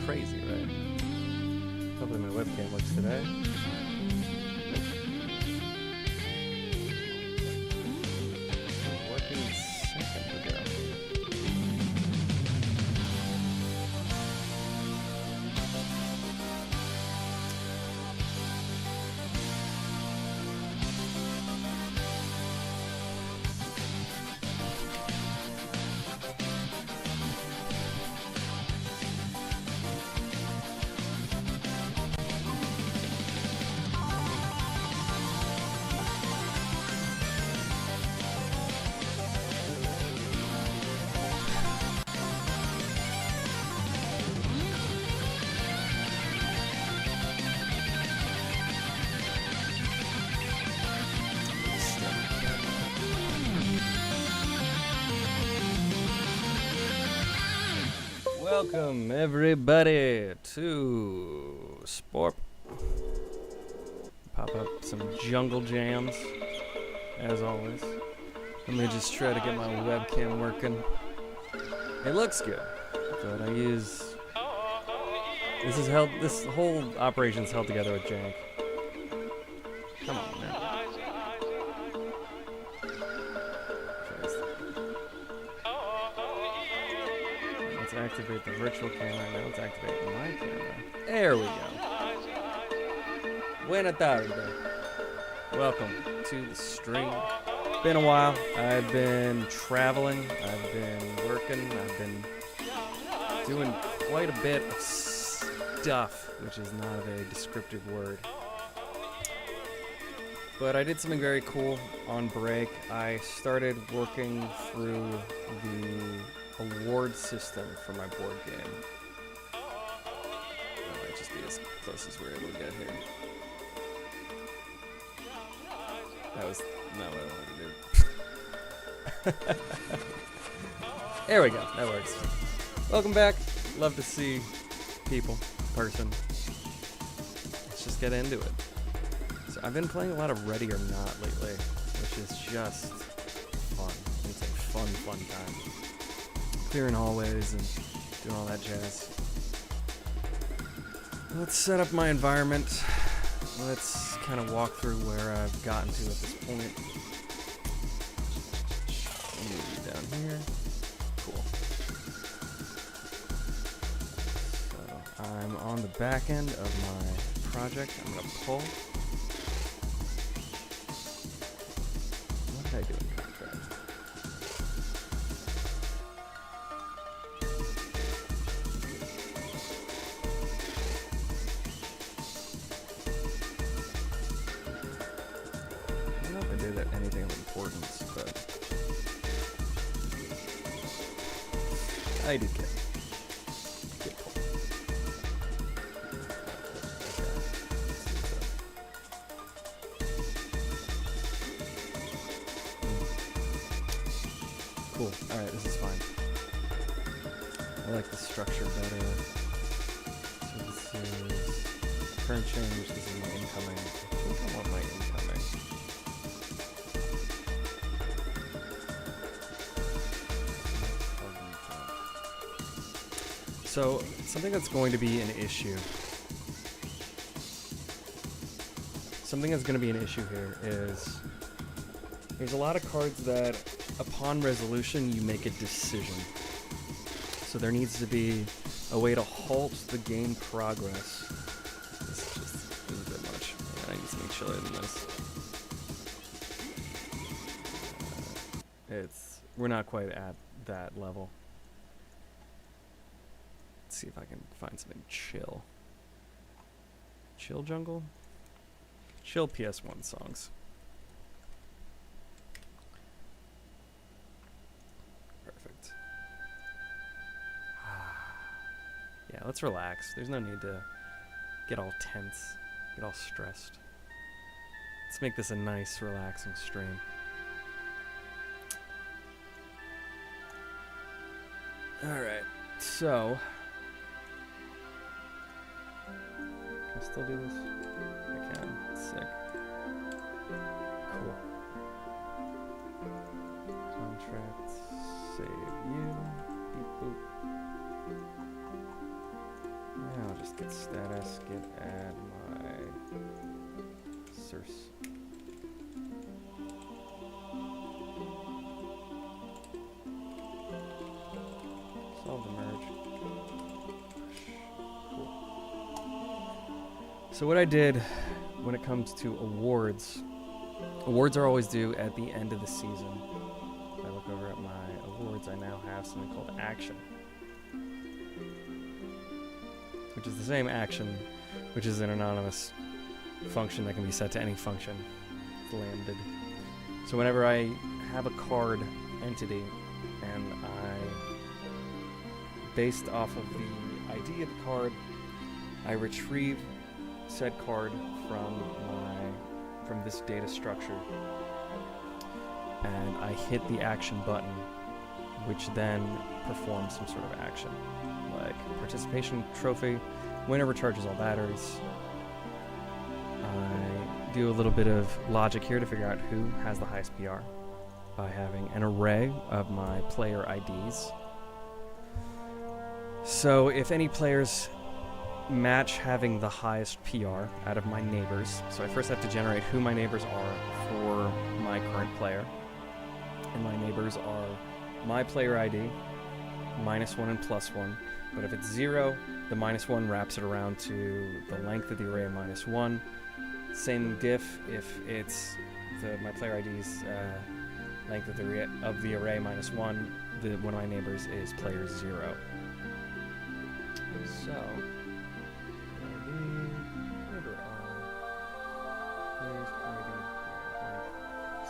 crazy, right? Hopefully my webcam works today. Working a second ago. Welcome everybody to Sport. Pop up some jungle jams, as always. Let me just try to get my webcam working. It looks good, but I use... This whole operation's held together with jank. Come on, man. Let's activate the virtual camera. Now let's activate my camera. There we go. Buena tarde. Welcome to the stream. Been a while. I've been traveling. I've been working. I've been doing quite a bit of stuff, which is not a very descriptive word. But I did something very cool on break. I started working through the award system for my board game. That might just be as close as we're able to get here. That was not what I wanted to do. There we go. That works. Welcome back. Love to see people, person. Let's just get into it. So I've been playing a lot of Ready or Not lately, which is just fun. It's a fun time. Clearing hallways and doing all that jazz. Let's set up my environment. Let's kind of walk through where I've gotten to at this point. Move down here. Cool. So I'm on the back end of my project. I'm going to pull. What did I do in contract? Anything of importance, but I did get pulled. Cool. Alright, this is fine. I like the structure better. So this is current change, this is my incoming. I think I want my incoming. So, something that's going to be an issue. Something that's going to be an issue here is there's a lot of cards that, upon resolution, you make a decision. So there needs to be a way to halt the game progress. This is a bit much. Yeah, I need something chiller than this. We're not quite at that level. See if I can find something chill. Chill jungle? Chill PS1 songs. Perfect. Yeah, let's relax. There's no need to get all tense, get all stressed. Let's make this a nice, relaxing stream. Alright, so... Can I still do this? I can. Sick. Cool. Contract. Save you. Beep boop. Git status, git add my source. Solve the merge. Cool. So what I did when it comes to awards are always due at the end of the season. If I look over at my awards, I now have something called action, which is the same action, which is an anonymous function that can be set to any function. It's lambda. So whenever I have a card entity and based off of the ID of the card, I retrieve said card from this data structure, and I hit the action button, which then performs some sort of action, like participation trophy. Winner recharges all batteries. I do a little bit of logic here to figure out who has the highest PR by having an array of my player IDs. So if any players match having the highest PR out of my neighbors, so I first have to generate who my neighbors are for my current player. And my neighbors are my player ID, -1 and +1. But if it's 0, the -1 wraps it around to the length of the array of -1. Same diff if it's my player ID's length of the array -1. One of my neighbors is player 0. So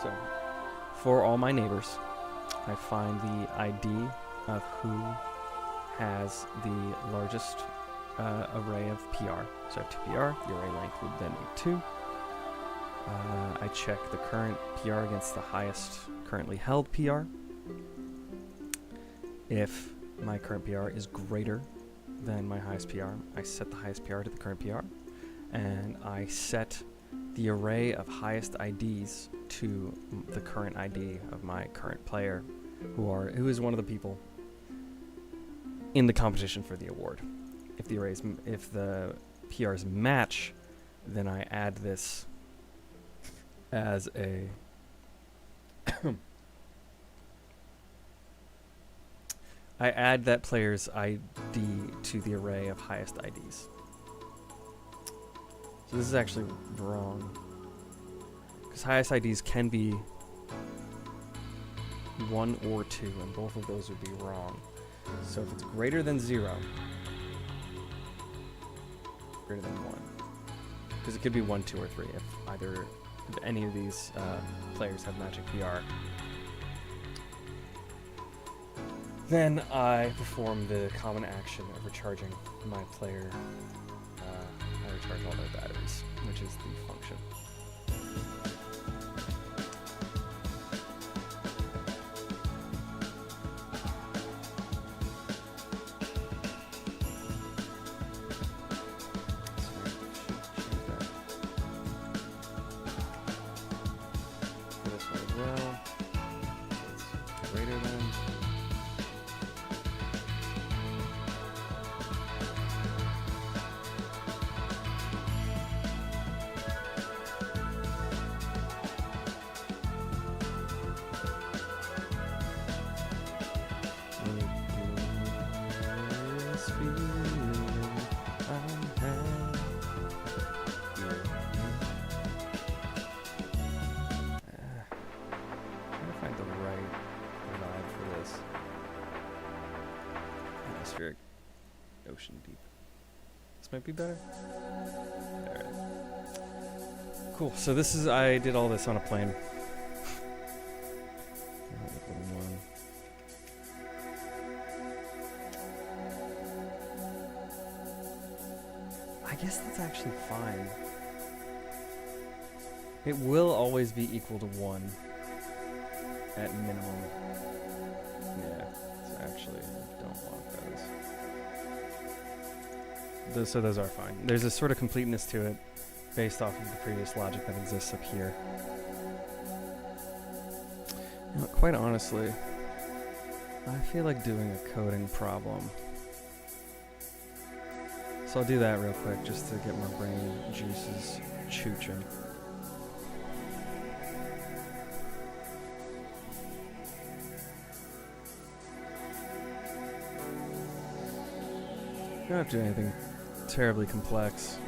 So, for all my neighbors, I find the ID of who has the largest array of PR. So I have 2 PR, the array length would then be 2. I check the current PR against the highest currently held PR. If my current PR is greater than my highest PR, I set the highest PR to the current PR, and I set the array of highest IDs to the current ID of my current player, who is one of the people in the competition for the award. If the PRs match, then I add this as a I add that player's ID to the array of highest IDs. So this is actually wrong, because highest IDs can be 1 or 2, and both of those would be wrong. So if it's greater than 0, greater than 1, because it could be 1, 2, or 3 if any of these players have matching PR. Then I perform the common action of recharging my player. I recharge all their batteries, which is the function. Ocean deep. This might be better. Alright. Cool. So I did all this on a plane. I guess that's actually fine. It will always be equal to 1 at minimum. Yeah, so actually I don't want those. So those are fine. There's a sort of completeness to it based off of the previous logic that exists up here. You know, quite honestly, I feel like doing a coding problem. So I'll do that real quick just to get my brain juices chooching. You don't have to do anything terribly complex.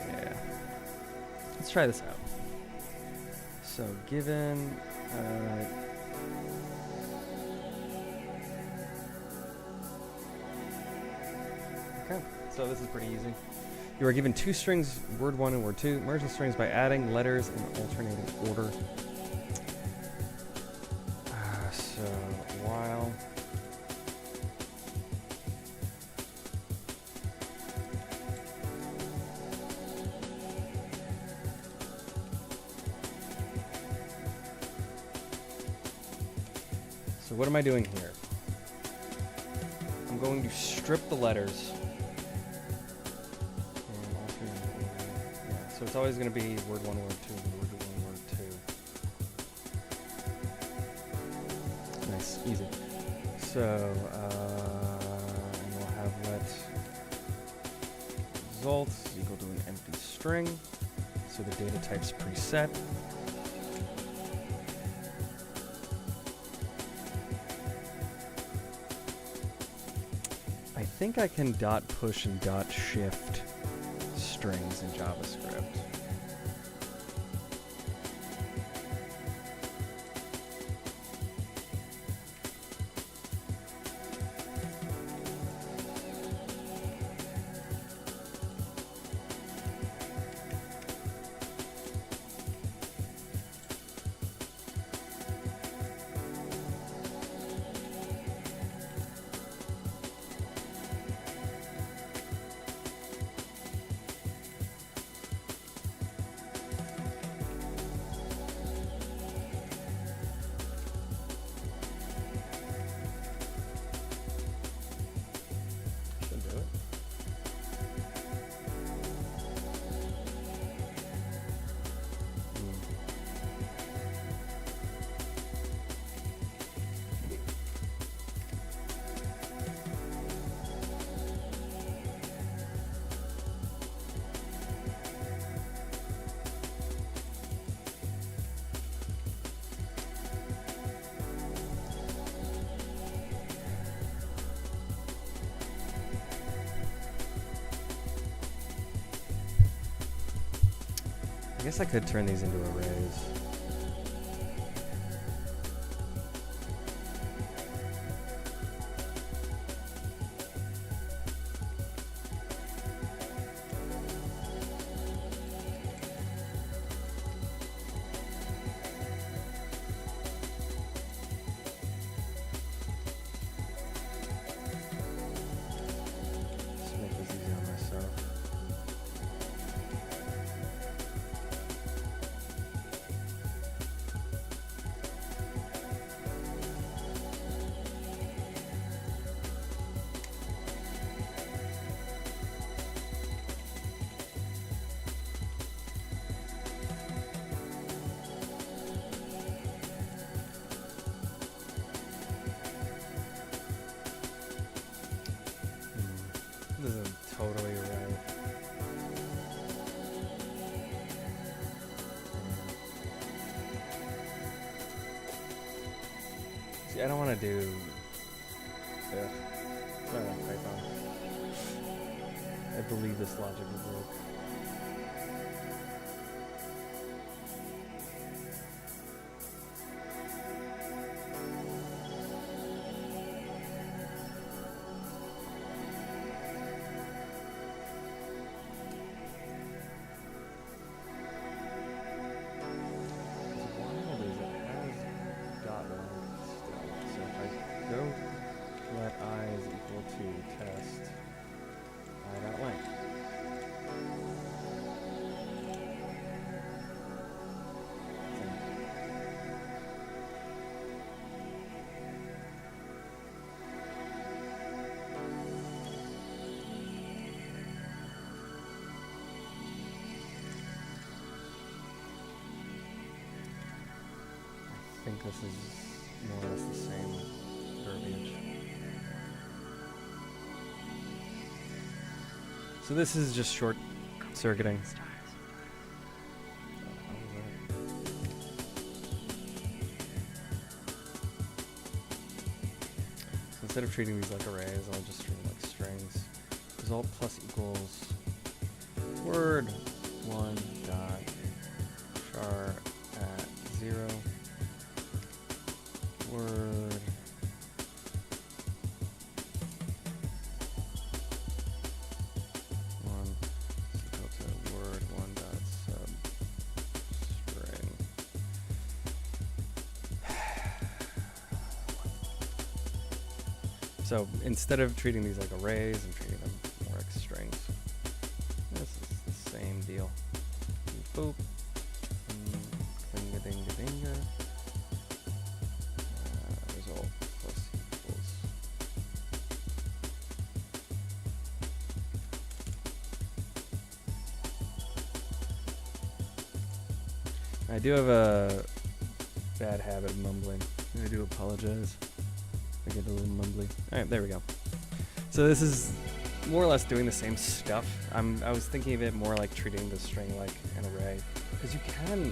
Yeah. Let's try this out. So given okay, so this is pretty easy. You are given two strings, word 1 and word 2. Merge the strings by adding letters in alternating order. So while so what am I doing here? I'm going to strip the letters. So it's always going to be word 1, word 2, word 1, word 2. Nice, easy. So, and we'll have let results equal to an empty string. So the data type's preset. I think I can dot push and dot shift strings in JavaScript. I guess I could turn these into arrays. Let's make this easy on myself. This isn't totally right. See, I don't want to do. Ugh. Sorry, Python. I believe this logic would work. Let I is equal to test I.length. think this is more or less the same verbiage. So this is just short circuiting. So instead of treating these like arrays, I'll just treat them like strings. Result plus equals word 1 dot char at 0 word equal to word 1 dot sub string. So instead of treating these like arrays, I'm treating them more like strings. This is the same deal. Boop. Dinga dinga dinga. Result plus equals. I do have a bad habit of mumbling. I do apologize. I get a little mumbly. Alright, there we go. So this is more or less doing the same stuff. I was thinking of it more like treating the string like an array. Because you can,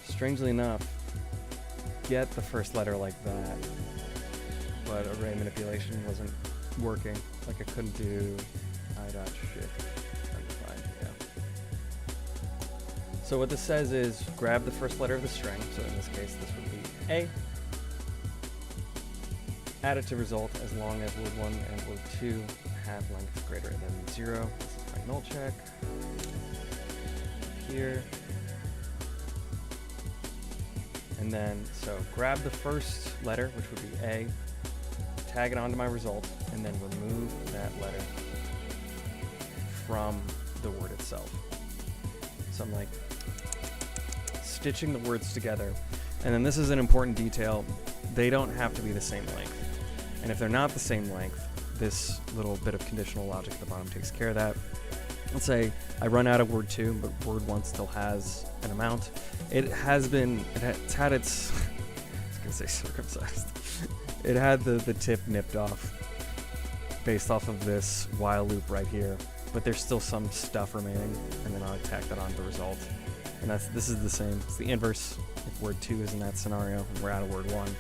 strangely enough, get the first letter like that. But array manipulation wasn't working. Like I couldn't do I.shift undefined, yeah. So what this says is grab the first letter of the string. So in this case, this would be A. Add it to result as long as word 1 and word 2 have length greater than 0. This is my null check. Here. And then, so grab the first letter, which would be A, tag it onto my result, and then remove that letter from the word itself. So I'm like stitching the words together. And then this is an important detail. They don't have to be the same length. And if they're not the same length, this little bit of conditional logic at the bottom takes care of that. Let's say I run out of word 2, but word 1 still has an amount. It's had its, I was gonna say circumcised. It had the tip nipped off based off of this while loop right here, but there's still some stuff remaining, and then I'll tack that on the result. And this is the same. It's the inverse. If word 2 is in that scenario, and we're out of word 1,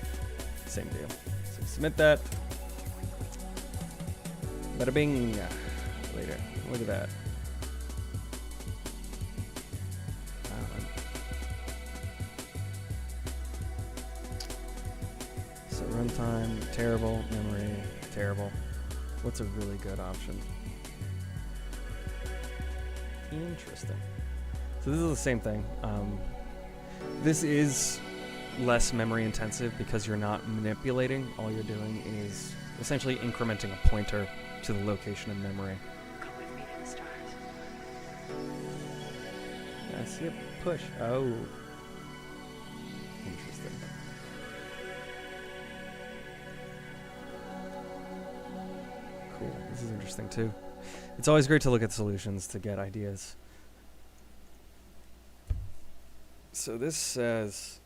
same deal. So submit that. Bada bing. Later. Look at that. So runtime, terrible. Memory, terrible. What's a really good option? Interesting. So this is the same thing. This is less memory intensive because you're not manipulating. All you're doing is essentially incrementing a pointer to the location of memory. I see a push. Oh. Interesting. Cool. This is interesting too. It's always great to look at solutions to get ideas. So this says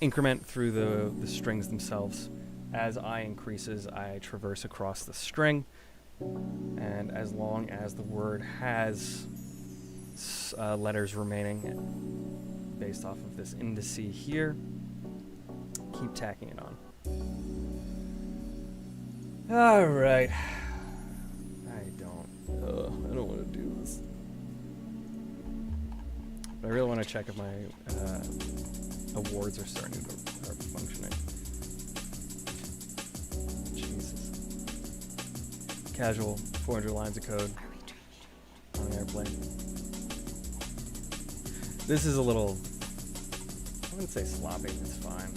increment through the strings themselves. As I increases, I traverse across the string, and as long as the word has letters remaining based off of this indice here, keep tacking it on. All right. I don't want to do this. But I really want to check if my awards are starting to are functioning. Jesus. Casual, 400 lines of code on an airplane. This is a little, I wouldn't say sloppy, it's fine.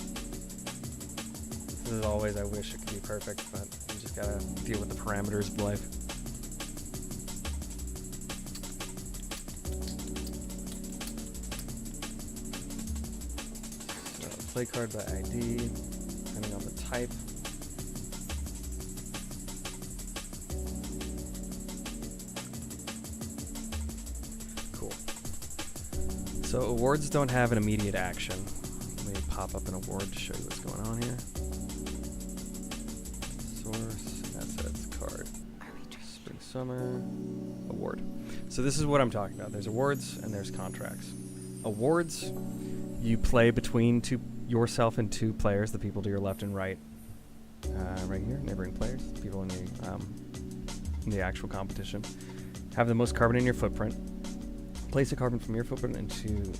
As always, I wish it could be perfect, but you just gotta deal with the parameters of life. So, play card by ID, depending on the type. Cool. So awards don't have an immediate action. Let me pop up an award to show you what's going on here. Source, assets, card. Spring, summer, award. So this is what I'm talking about. There's awards and there's contracts. Awards, you play between yourself and two players, the people to your left and right. Right here, neighboring players, people in the actual competition. Have the most carbon in your footprint. Place a carbon from your footprint into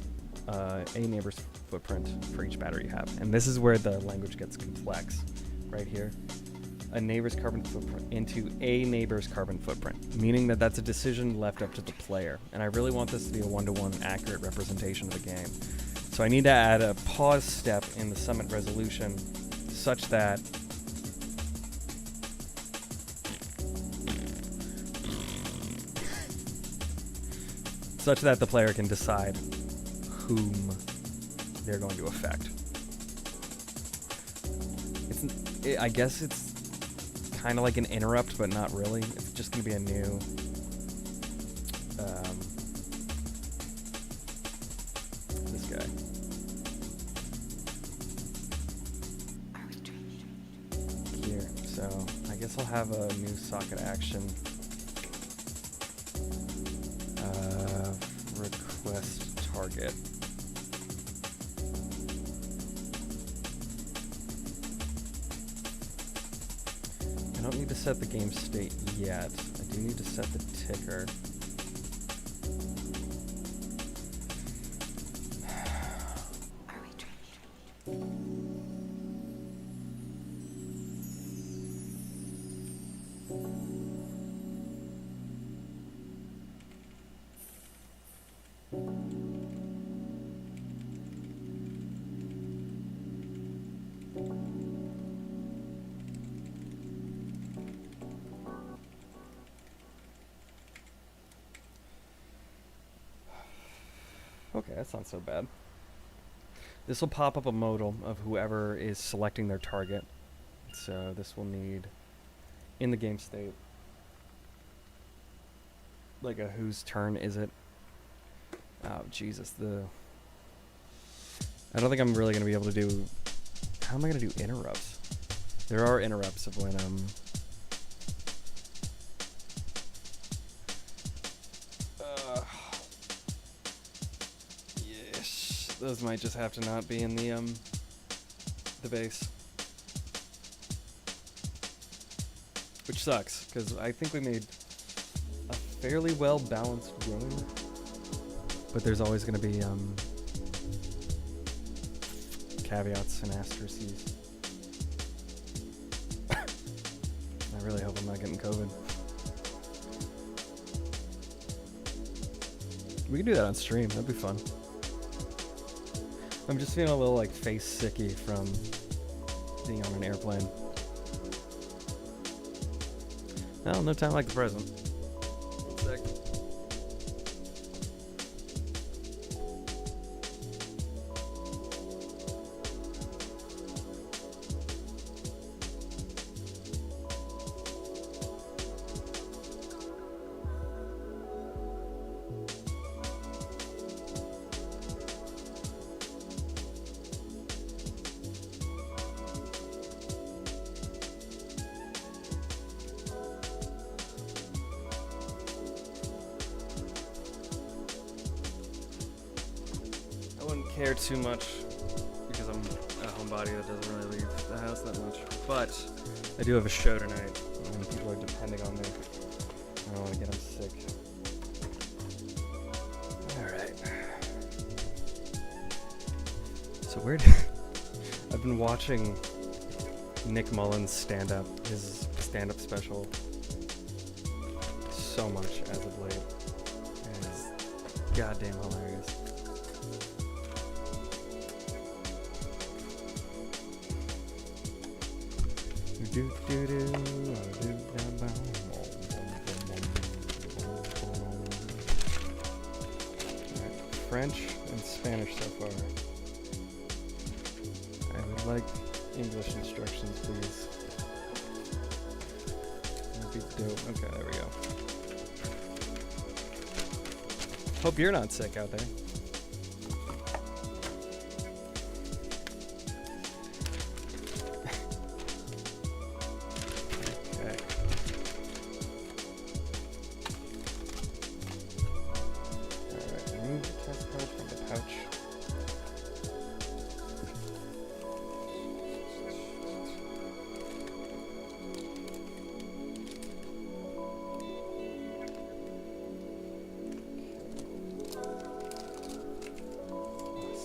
a neighbor's footprint for each battery you have. And this is where the language gets complex, right here. A neighbor's carbon footprint into a neighbor's carbon footprint, meaning that that's a decision left up to the player. And I really want this to be a one-to-one accurate representation of the game. So I need to add a pause step in the summit resolution such that the player can decide whom they're going to affect. I guess it's kind of like an interrupt, but not really. It's just going to be a new this guy. Here. So I guess I'll have a new socket action. Request target. I don't need to set the game state yet. I do need to set the ticker. Okay, that's not so bad. This will pop up a modal of whoever is selecting their target. So this will need, in the game state, like a whose turn is it? Oh, Jesus. I don't think I'm really going to be able to do... How am I going to do interrupts? There are interrupts of when, those might just have to not be in the base. Which sucks, because I think we made a fairly well-balanced game. But there's always going to be caveats and asterisks. I really hope I'm not getting COVID. We can do that on stream, that'd be fun. I'm just feeling a little like face sicky from being on an airplane. Well, no time like the present. One sec. Care too much because I'm a homebody that doesn't really leave the house that much. But I do have a show tonight, and people are depending on me. I don't want to get them sick. Alright. So I've been watching Nick Mullins his stand-up special, so much as of late. And it's goddamn hilarious. French and Spanish so far. I would like English instructions, please. That'd be dope. Okay, there we go. Hope you're not sick out there.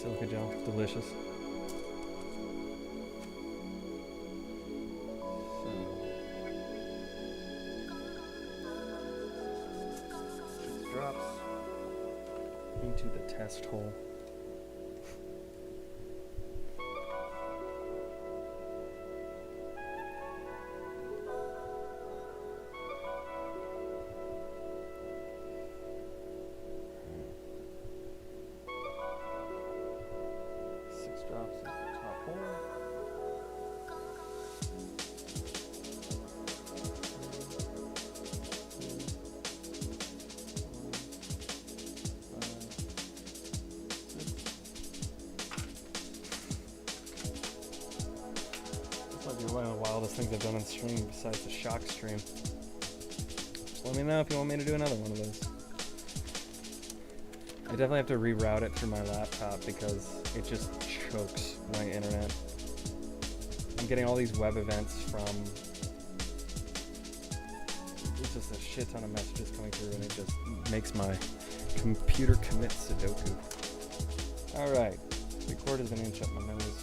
Silica gel, delicious. Drops into the test hole. Drops at the top hole. This might be one of the wildest things I've done on stream besides the shock stream. Just let me know if you want me to do another one of those. I definitely have to reroute it through my laptop because it just chokes my internet. I'm getting all these web events from... There's just a shit ton of messages coming through and it just makes my computer commit Sudoku. Alright, record is an inch up my nose.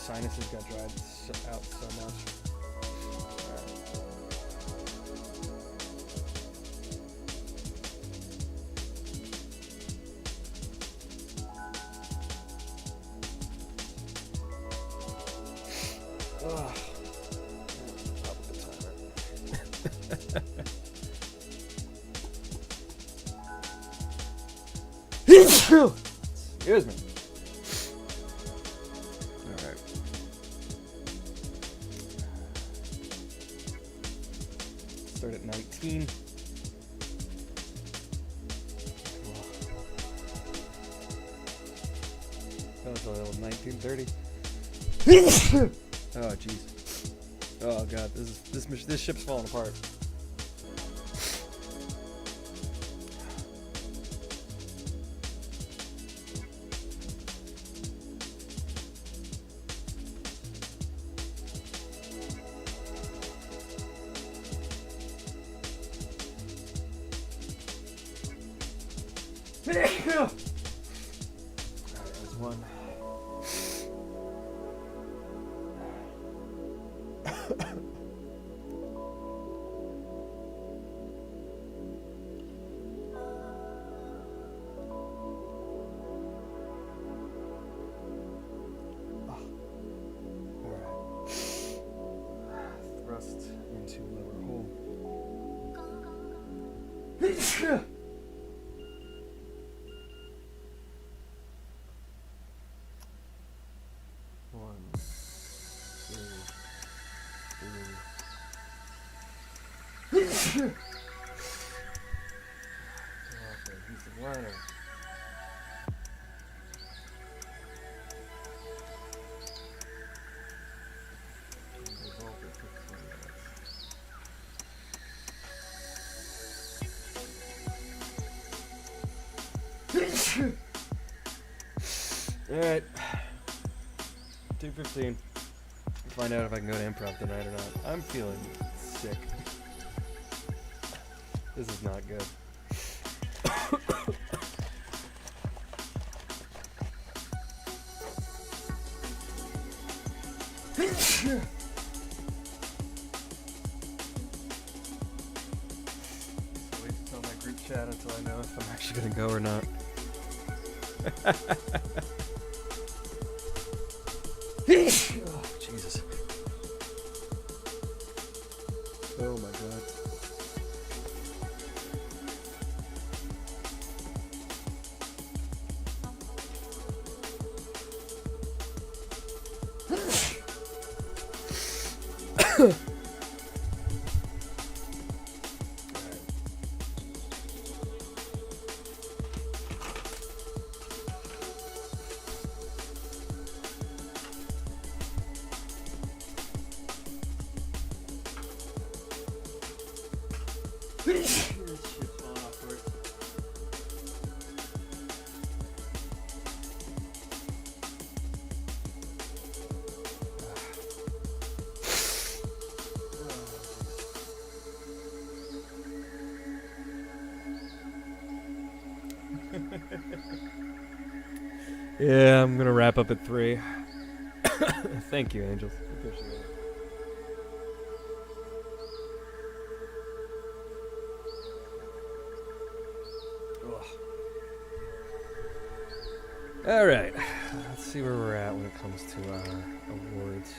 Sinuses got dried out so much. Ugh. Stop with the timer. Excuse me. Start at 19. That was a little 1930. Oh jeez. Oh god, this ship's falling apart. Alright, there's one. Alright. Thrust into lower hole. One, two, three. Okay, he's the liner. Alright. 2:15. Find out if I can go to improv tonight or not. I'm feeling sick. This is not good. Wait to tell my group chat until I know if I'm actually gonna go or not. Oh, Jesus. Oh my god. Shit's falling off for it. Yeah, I'm gonna wrap up at 3. Thank you, Angels. Appreciate it. All right, let's see where we're at when it comes to our awards.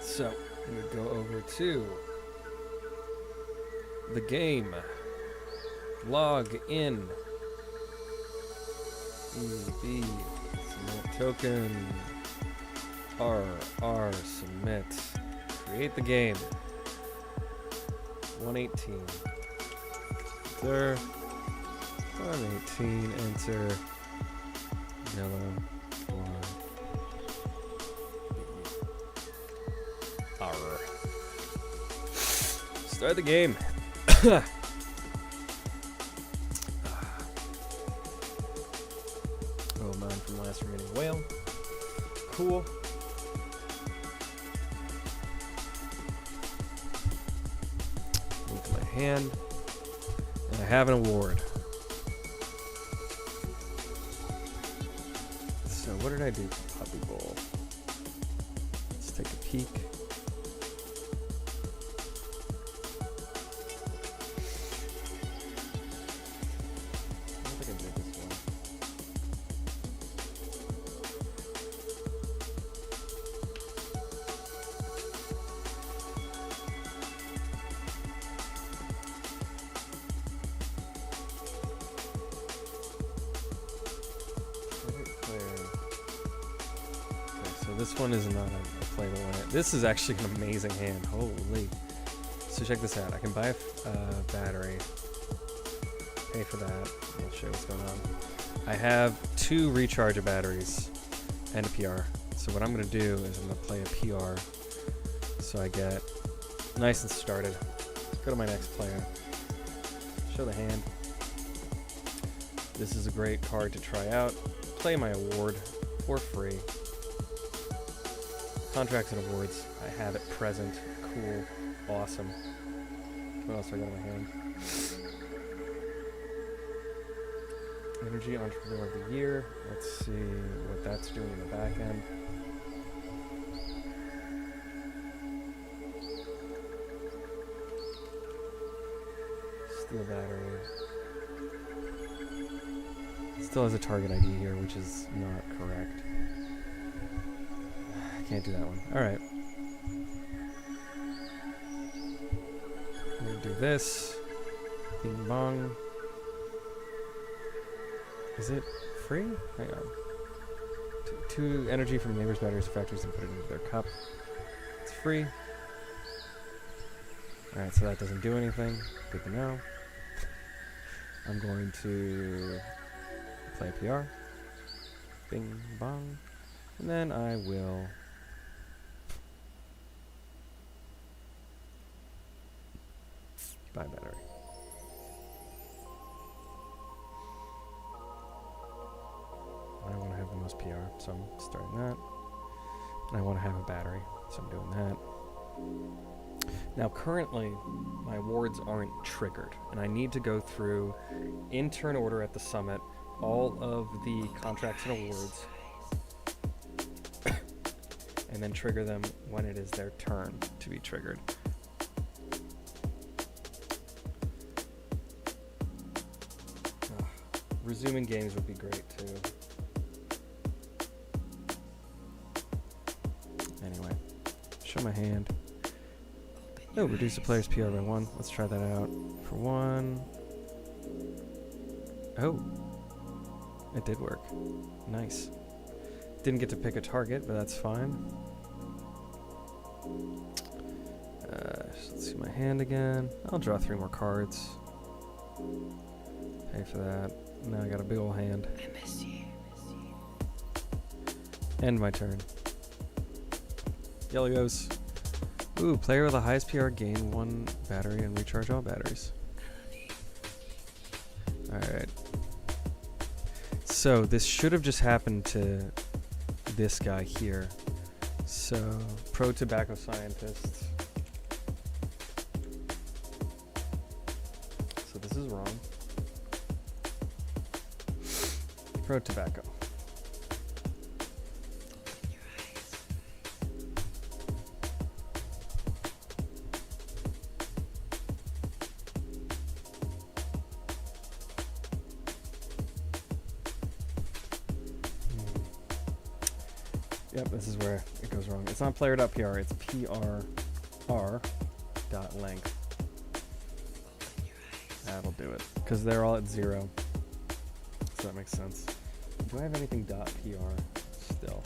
So, I'm gonna go over to the game. Log in. EB submit token. RR submit. Create the game. 118. Enter. 118. Enter. Yellow. Black. R. Start the game. Oh, mine from last remaining whale. Cool. Move my hand. And I have an award. So what did I do for Puppy Bowl? Let's take a peek. This one is not a playable one. This is actually an amazing hand. Holy. So check this out. I can buy a battery. Pay for that. I'll show you what's going on. I have 2 recharge batteries and a PR. So what I'm going to do is I'm going to play a PR so I get nice and started. Go to my next player. Show the hand. This is a great card to try out. Play my award for free. Contracts and awards. I have it present. Cool. Awesome. What else do I got in my hand? Energy Entrepreneur of the Year. Let's see what that's doing in the back end. Steel battery. Still has a target ID here, which is not correct. Can't do that one. Alright. I'm gonna do this. Bing bong. Is it free? Hang on. Two energy from neighbors' batteries or factories and put it into their cup. It's free. Alright, so that doesn't do anything. Good to know. I'm going to play a PR. Bing bong. And then I will buy battery. I want to have the most PR, so I'm starting that. And I want to have a battery, so I'm doing that. Now currently, my awards aren't triggered, and I need to go through, in turn order at the summit, all of the contracts and awards, and then trigger them when it is their turn to be triggered. Resuming games would be great too. Anyway, show my hand. Oh, reduce the player's PR by 1. Let's try that out for 1. Oh, it did work. Nice. Didn't get to pick a target, but that's fine. Let's see my hand again. I'll draw 3 more cards. Pay for that. Now I got a big old hand. End my turn. Yellow goes. Ooh, player with the highest PR gain 1 battery and recharge all batteries. Alright. So this should have just happened to this guy here. So, pro tobacco scientist. So this is wrong. Pro tobacco. Yep, this is where it goes wrong. It's not player.pr, it's prr.length. That'll do it. Because they're all at 0. So that makes sense. Do I have anything .pr still?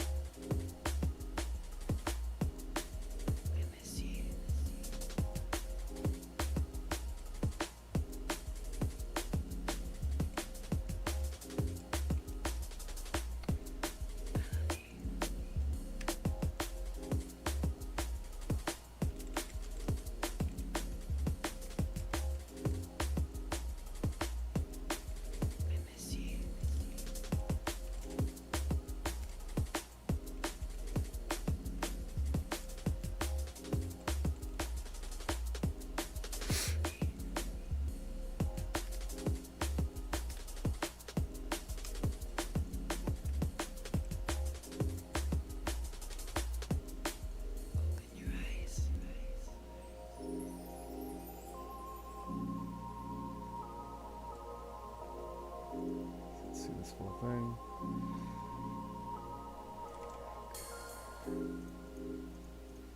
This whole thing.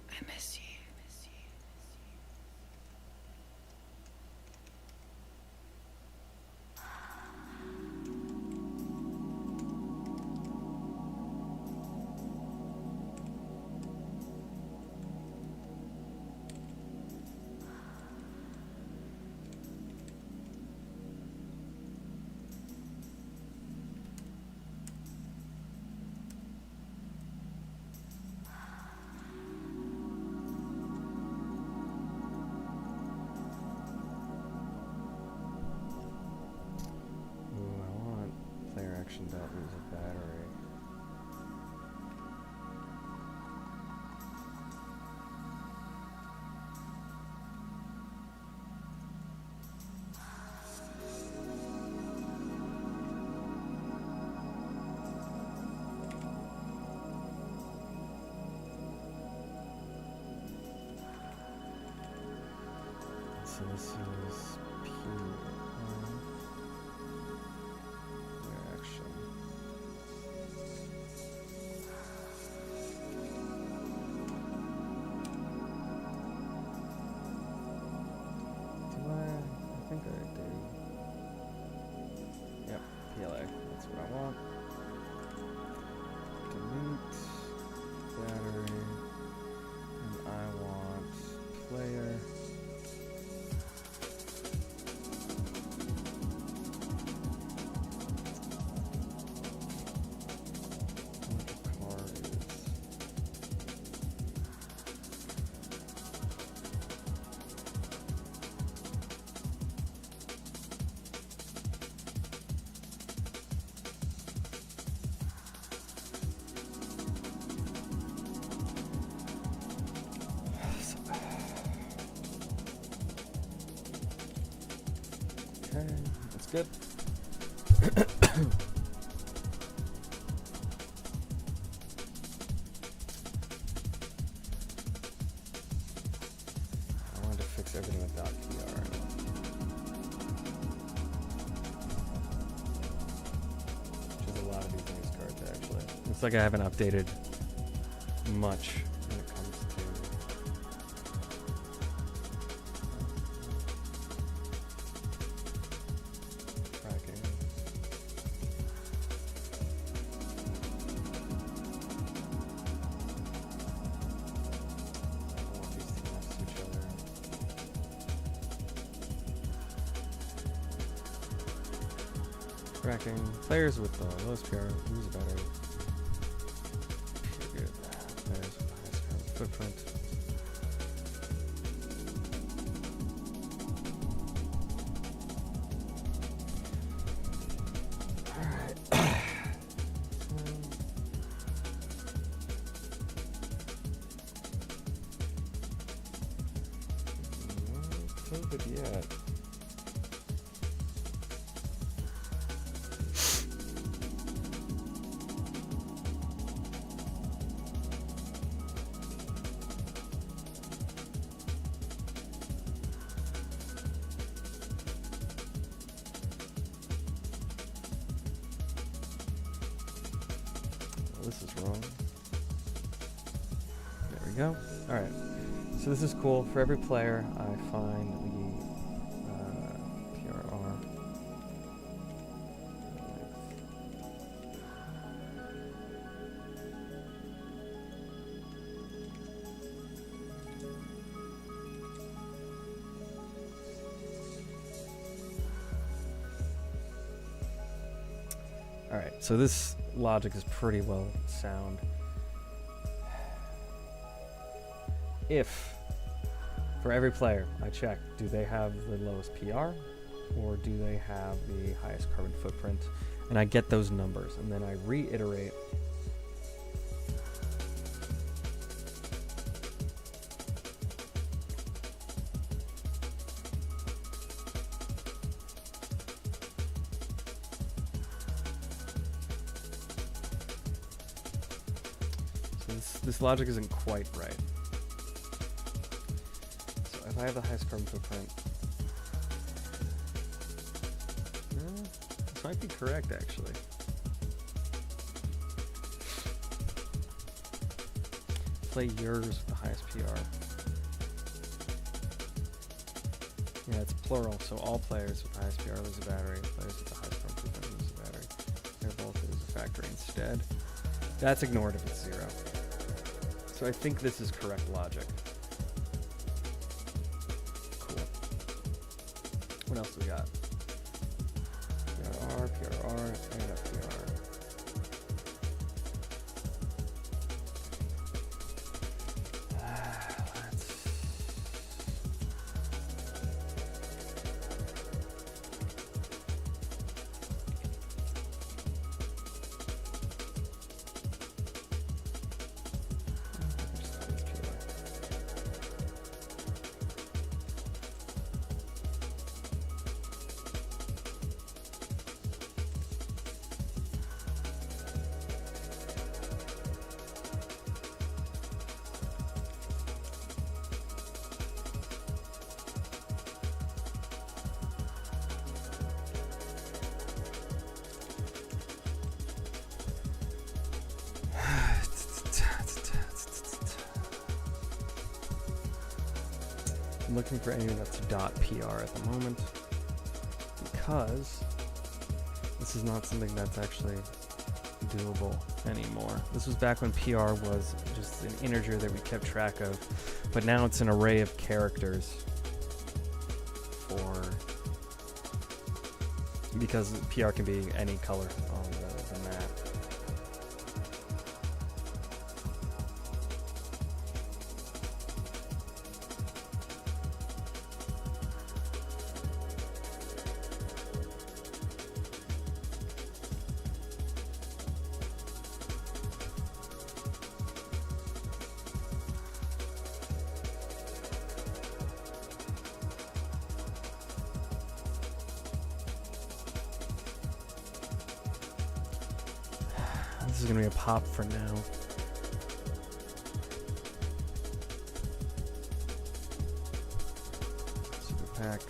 I miss you. That lose a battery. So this is pure. That's what I want. Delete battery, and I want player. What the car is. Okay, that's good. I wanted to fix everything with .pr. Which is a lot of these news cards, actually. Looks like I haven't updated much when it comes to tracking. I want these two next to each other. Tracking players with the lowest PR lose a battery. Good. Players with the highest PR footprint. But yet. Well, this is wrong. There we go. All right. So this is cool. For every player, I find the PRR. All right. So this logic is pretty well sound. If for every player I check, do they have the lowest PR or do they have the highest carbon footprint? And I get those numbers and then I reiterate. So this logic isn't quite right. If I have the highest carbon footprint, this might be correct actually. Play yours with the highest PR. Yeah, it's plural, so all players with the highest PR lose a battery. Players with the highest carbon footprint lose a battery. Their voltage is a factor instead. That's ignored if it's 0. So I think this is correct logic. What else do we got? PRR, PRR, and a PR. I'm looking for anything that's .pr at the moment because this is not something that's actually doable anymore. This was back when PR was just an integer that we kept track of, but now it's an array of characters because PR can be any color on the map. This is going to be a pop for now. Super pack.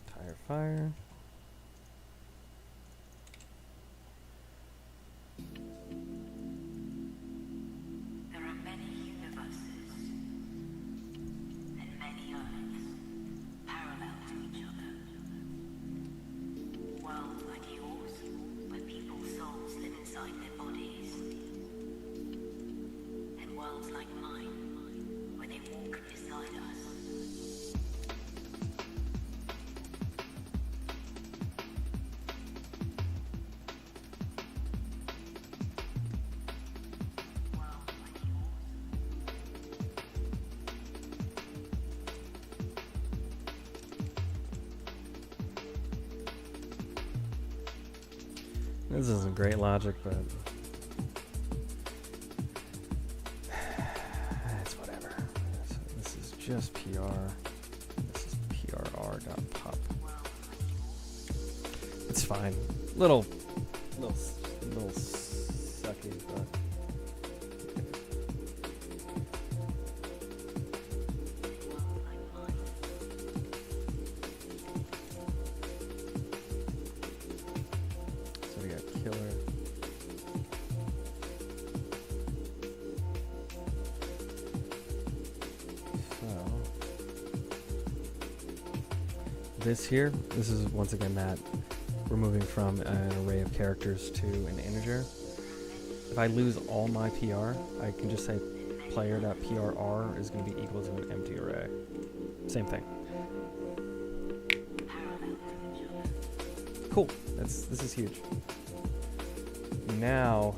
Tire fire. Like This isn't great logic, but it's whatever. So this is just PR. This is prr.pop. It's fine. Little sucky, but. So we got killer. So this here, this is once again that we're moving from an array of characters to an integer. If I lose all my PR, I can just say player.prr is going to be equal to an empty array. Same thing. Cool. This is huge. Now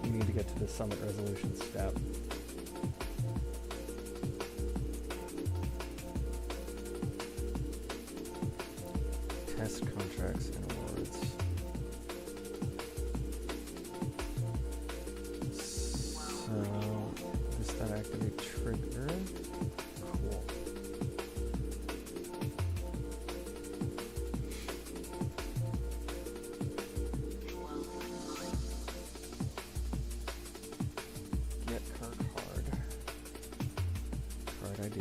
we need to get to the summit resolution step. Test contracts and awards. So does that activate trigger? Cool. Get card. Card ID.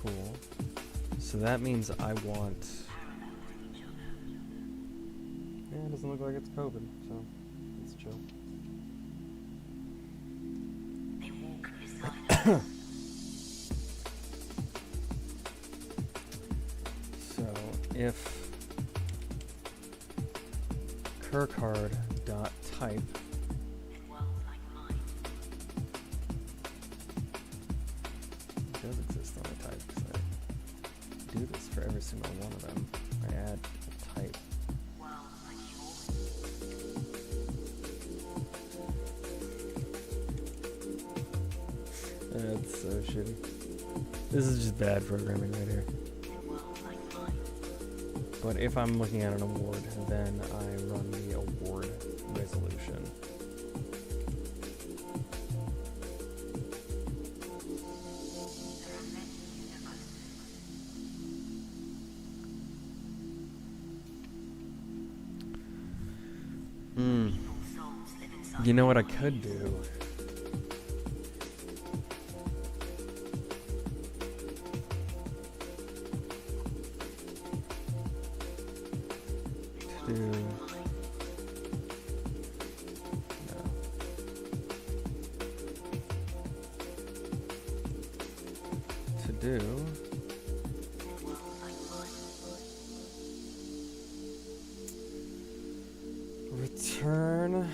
Cool. So that means I want. Yeah, it doesn't look like it's COVID, so it's chill. So if curcard.type does exist on the type, because I do this for every single one of them. I add a type. That's so shitty. This is just bad programming right here. But if I'm looking at an award, then I run the award resolution. You know what I could do? Return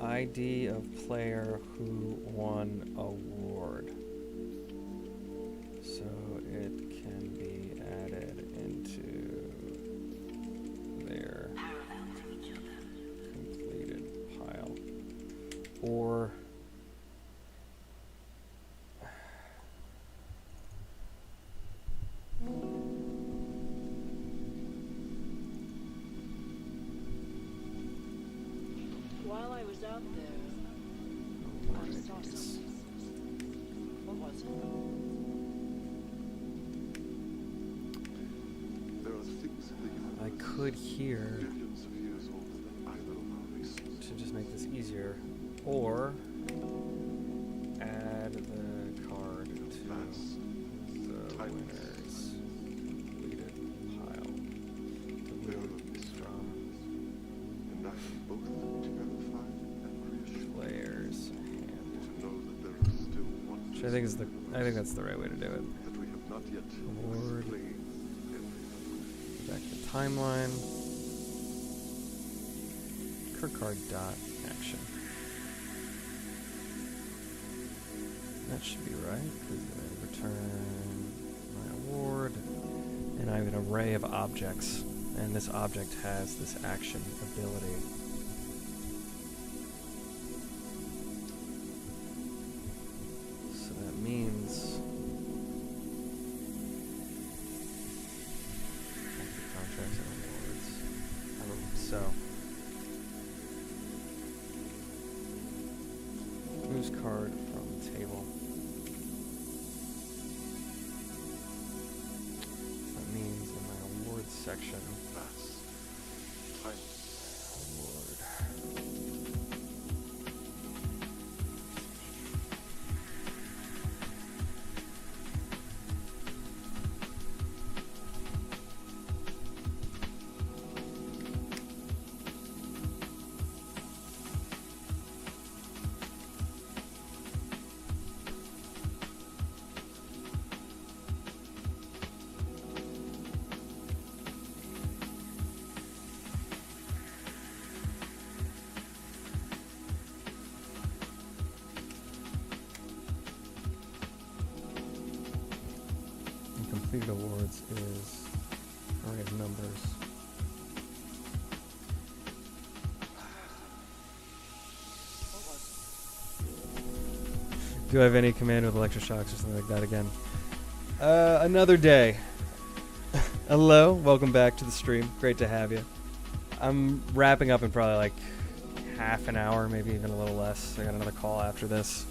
ID of player who won award. So it can be added into their completed pile. Or While I was out there, I saw something. What was it? There are things in the universe I could here billions of years older than either of our races. to just make this easier, or add the card to Vast, the winner's completed pile to They are move the mystery. from And I have both terrified and reassured players to hand. know that there is still one Which I think that's the right way to do it. that we have not yet Award. explained Go back to timeline. Curcard dot action. That should be right, because then I return my award, and I have an array of objects, and this object has this action ability. So that means active contracts and awards. Oops. section. Vast. Tiny. Completed awards is array of numbers. Do I have any command with electroshocks or something like that again? Another day. Hello, welcome back to the stream. Great to have you. I'm wrapping up in probably like half an hour, maybe even a little less. I got another call after this.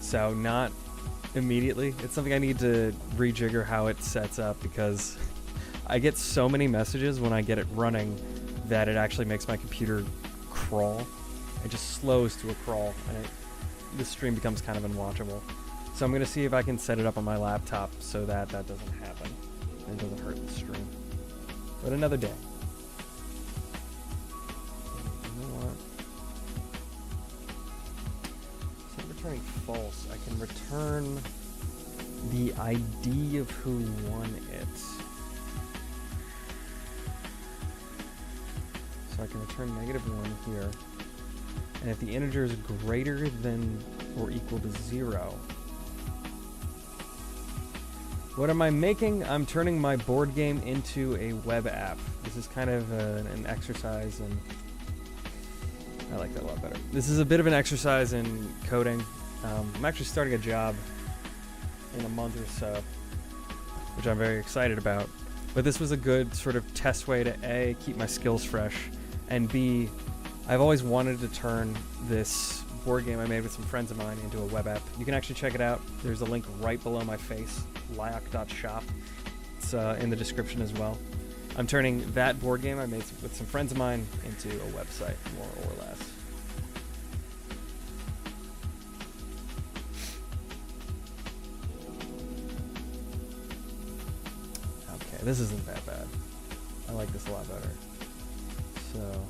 So not immediately. It's something I need to rejigger how it sets up because I get so many messages when I get it running that it actually makes my computer crawl. It just slows to a crawl and the stream becomes kind of unwatchable. So I'm going to see if I can set it up on my laptop so that that doesn't happen and it doesn't hurt the stream. But another day. You know what? Instead of returning false, I can return the ID of who won it. So I can return -1 here. And if the integer is greater than or equal to 0. What am I making? I'm turning my board game into a web app. This is kind of an exercise in... I like that a lot better. This is a bit of an exercise in coding. I'm actually starting a job in a month or so, which I'm very excited about. But this was a good sort of test way to A, keep my skills fresh, and B, I've always wanted to turn this board game I made with some friends of mine into a web app. You can actually check it out. There's a link right below my face, LYOC.shop. It's in the description as well. I'm turning that board game I made with some friends of mine into a website, more or less. Okay, this isn't that bad. I like this a lot better. So,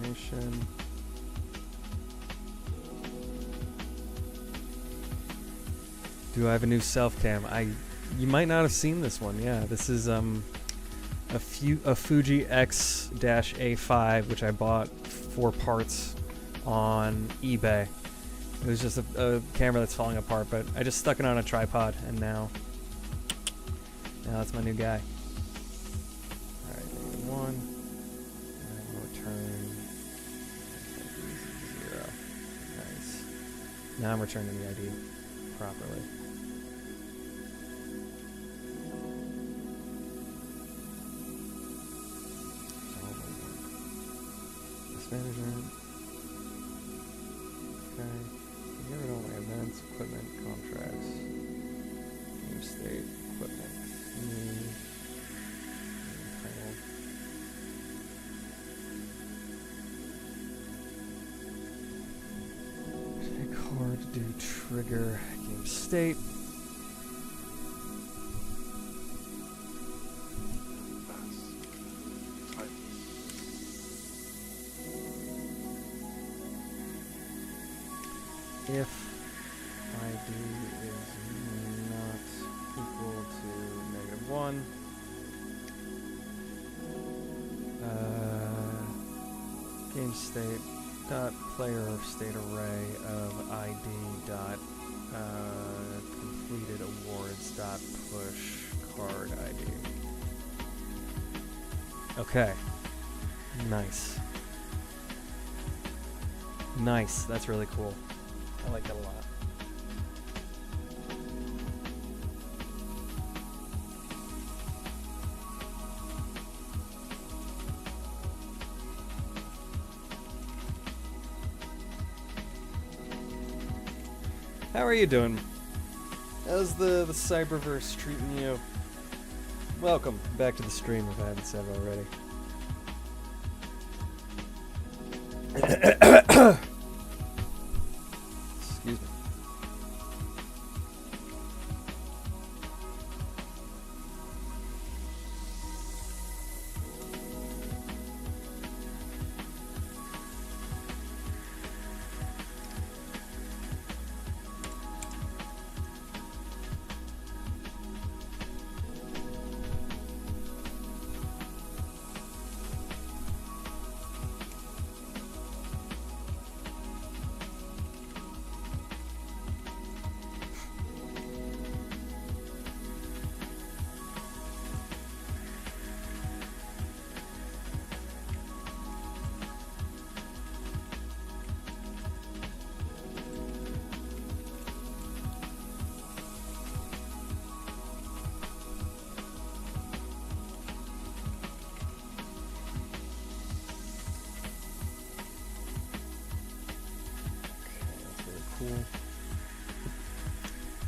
donation. Do I have a new self-cam? You might not have seen this one. Yeah, this is a Fuji X-A5, which I bought 4 parts on eBay. It was just a camera that's falling apart, but I just stuck it on a tripod, and now that's my new guy. All right, -1. And I'm gonna return 0. Nice. Now I'm returning the ID properly. Management. Okay. Here we don't events, equipment, contracts, game state, equipment, new, title. Take hard to do trigger, game state. If ID is not equal to -1, game state dot player state array of ID dot completed awards dot push card ID. Okay. Nice. Nice. That's really cool. I like that a lot. How are you doing? How's the Cyberverse treating you? Welcome back to the stream if I haven't said it already. Excuse me.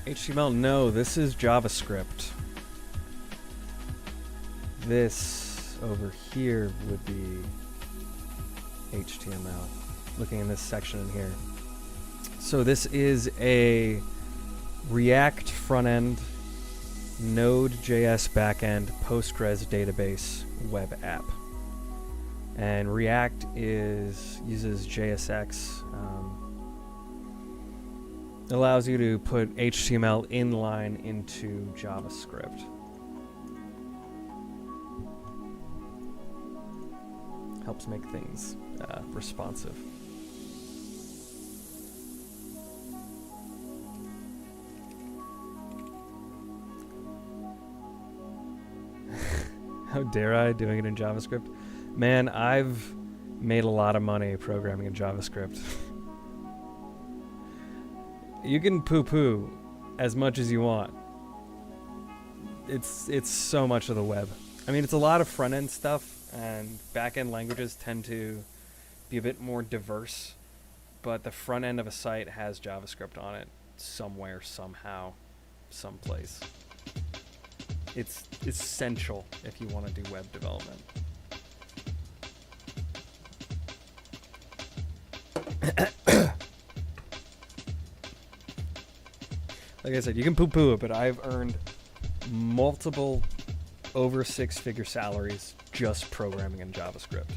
HTML, no, this is JavaScript. This over here would be HTML. Looking in this section in here. So this is a React front-end, NodeJS backend, Postgres database web app. And React uses JSX. Allows you to put HTML inline into JavaScript. Helps make things responsive. How dare I doing it in JavaScript? Man, I've made a lot of money programming in JavaScript. You can poo-poo as much as you want. It's so much of the web. I mean, it's a lot of front-end stuff, and back-end languages tend to be a bit more diverse, but the front end of a site has JavaScript on it somewhere, somehow, someplace. It's essential if you want to do web development. Like I said, you can poo-poo it, but I've earned multiple over six-figure salaries just programming in JavaScript.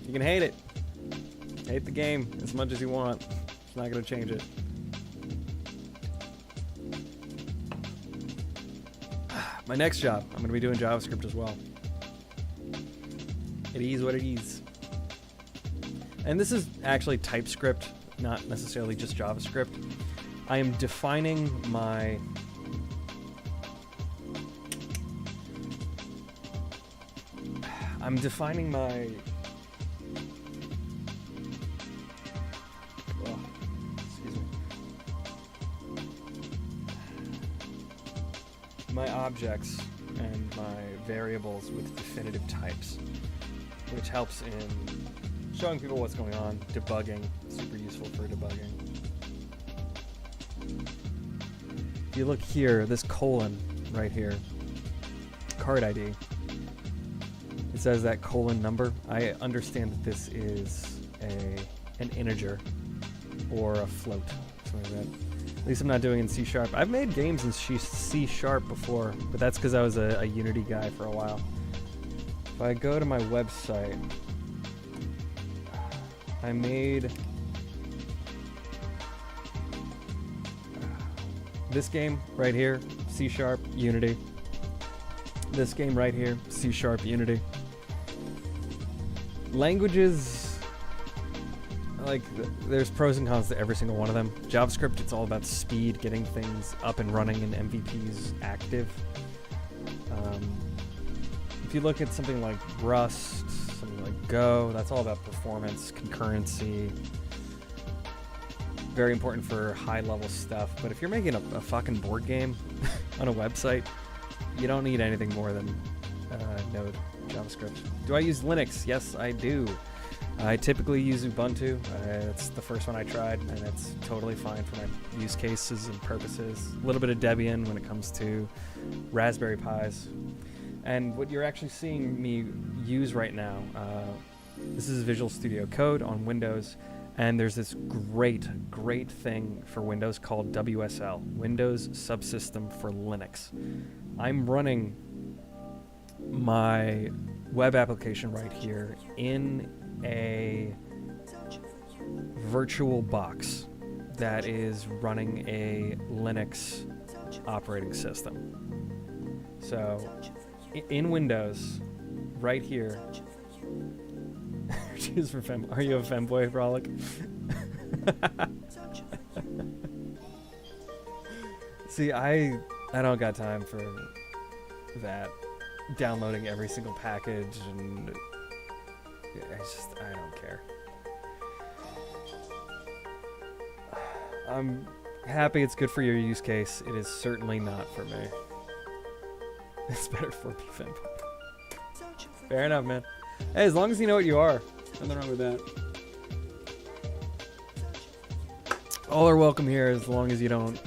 You can hate it. Hate the game as much as you want. It's not going to change it. My next job, I'm going to be doing JavaScript as well. It is what it is. And this is actually TypeScript, not necessarily just JavaScript. I am defining my excuse me. My objects and my variables with definitive types, which helps in showing people what's going on, debugging, super useful for debugging. If you look here, this colon right here, card ID, it says that colon number. I understand that this is an integer or a float, something like that. At least I'm not doing it in C#. I've made games in C# before, but that's because I was a Unity guy for a while. If I go to my website, I made this game right here, C#, Unity. This game right here, C#, Unity. Languages, like, there's pros and cons to every single one of them. JavaScript, it's all about speed, getting things up and running and MVPs active. If you look at something like Rust, something like Go, that's all about performance, concurrency. Very important for high-level stuff. But if you're making a fucking board game on a website, you don't need anything more than Node, JavaScript. Do I use Linux? Yes, I do. I typically use Ubuntu. It's the first one I tried, and it's totally fine for my use cases and purposes. A little bit of Debian when it comes to Raspberry Pis. And what you're actually seeing me use right now, this is Visual Studio Code on Windows, and there's this great thing for Windows called WSL, Windows Subsystem for Linux. I'm running my web application right here in a virtual box that is running a Linux operating system. So in Windows, right here, choose for fem. Are you a femboy, Frolic? See, I don't got time for that. Downloading every single package, and I don't care. I'm happy it's good for your use case. It is certainly not for me. It's better for me, femboy. Fair enough, man. Hey, as long as you know what you are. Nothing wrong with that. All are welcome here as long as you don't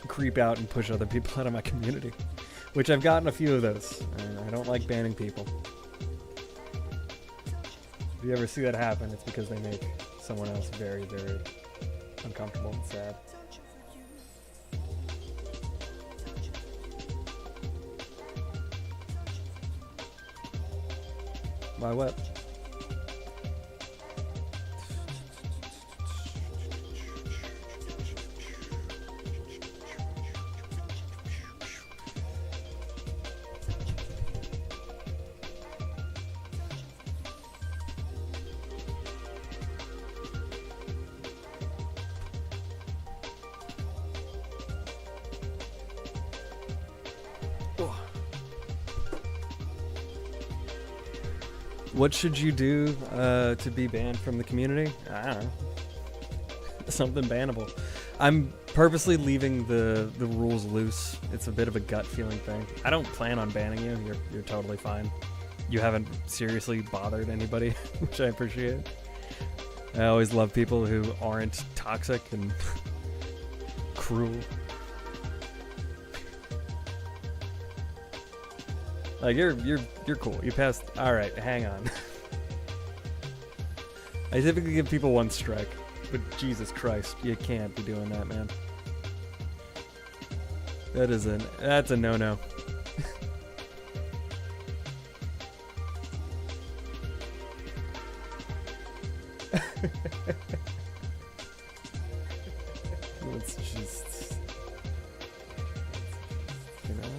creep out and push other people out of my community. Which I've gotten a few of those. I don't like banning people. If you ever see that happen, it's because they make someone else very, very uncomfortable and sad. Why what? What should you do to be banned from the community? I don't know. Something bannable. I'm purposely leaving the rules loose. It's a bit of a gut feeling thing. I don't plan on banning you. You're totally fine. You haven't seriously bothered anybody, which I appreciate. I always love people who aren't toxic and cruel. Like you're cool. You passed. All right, hang on. I typically give people one strike, but Jesus Christ, you can't be doing that, man. That's a no-no. It's just, you know.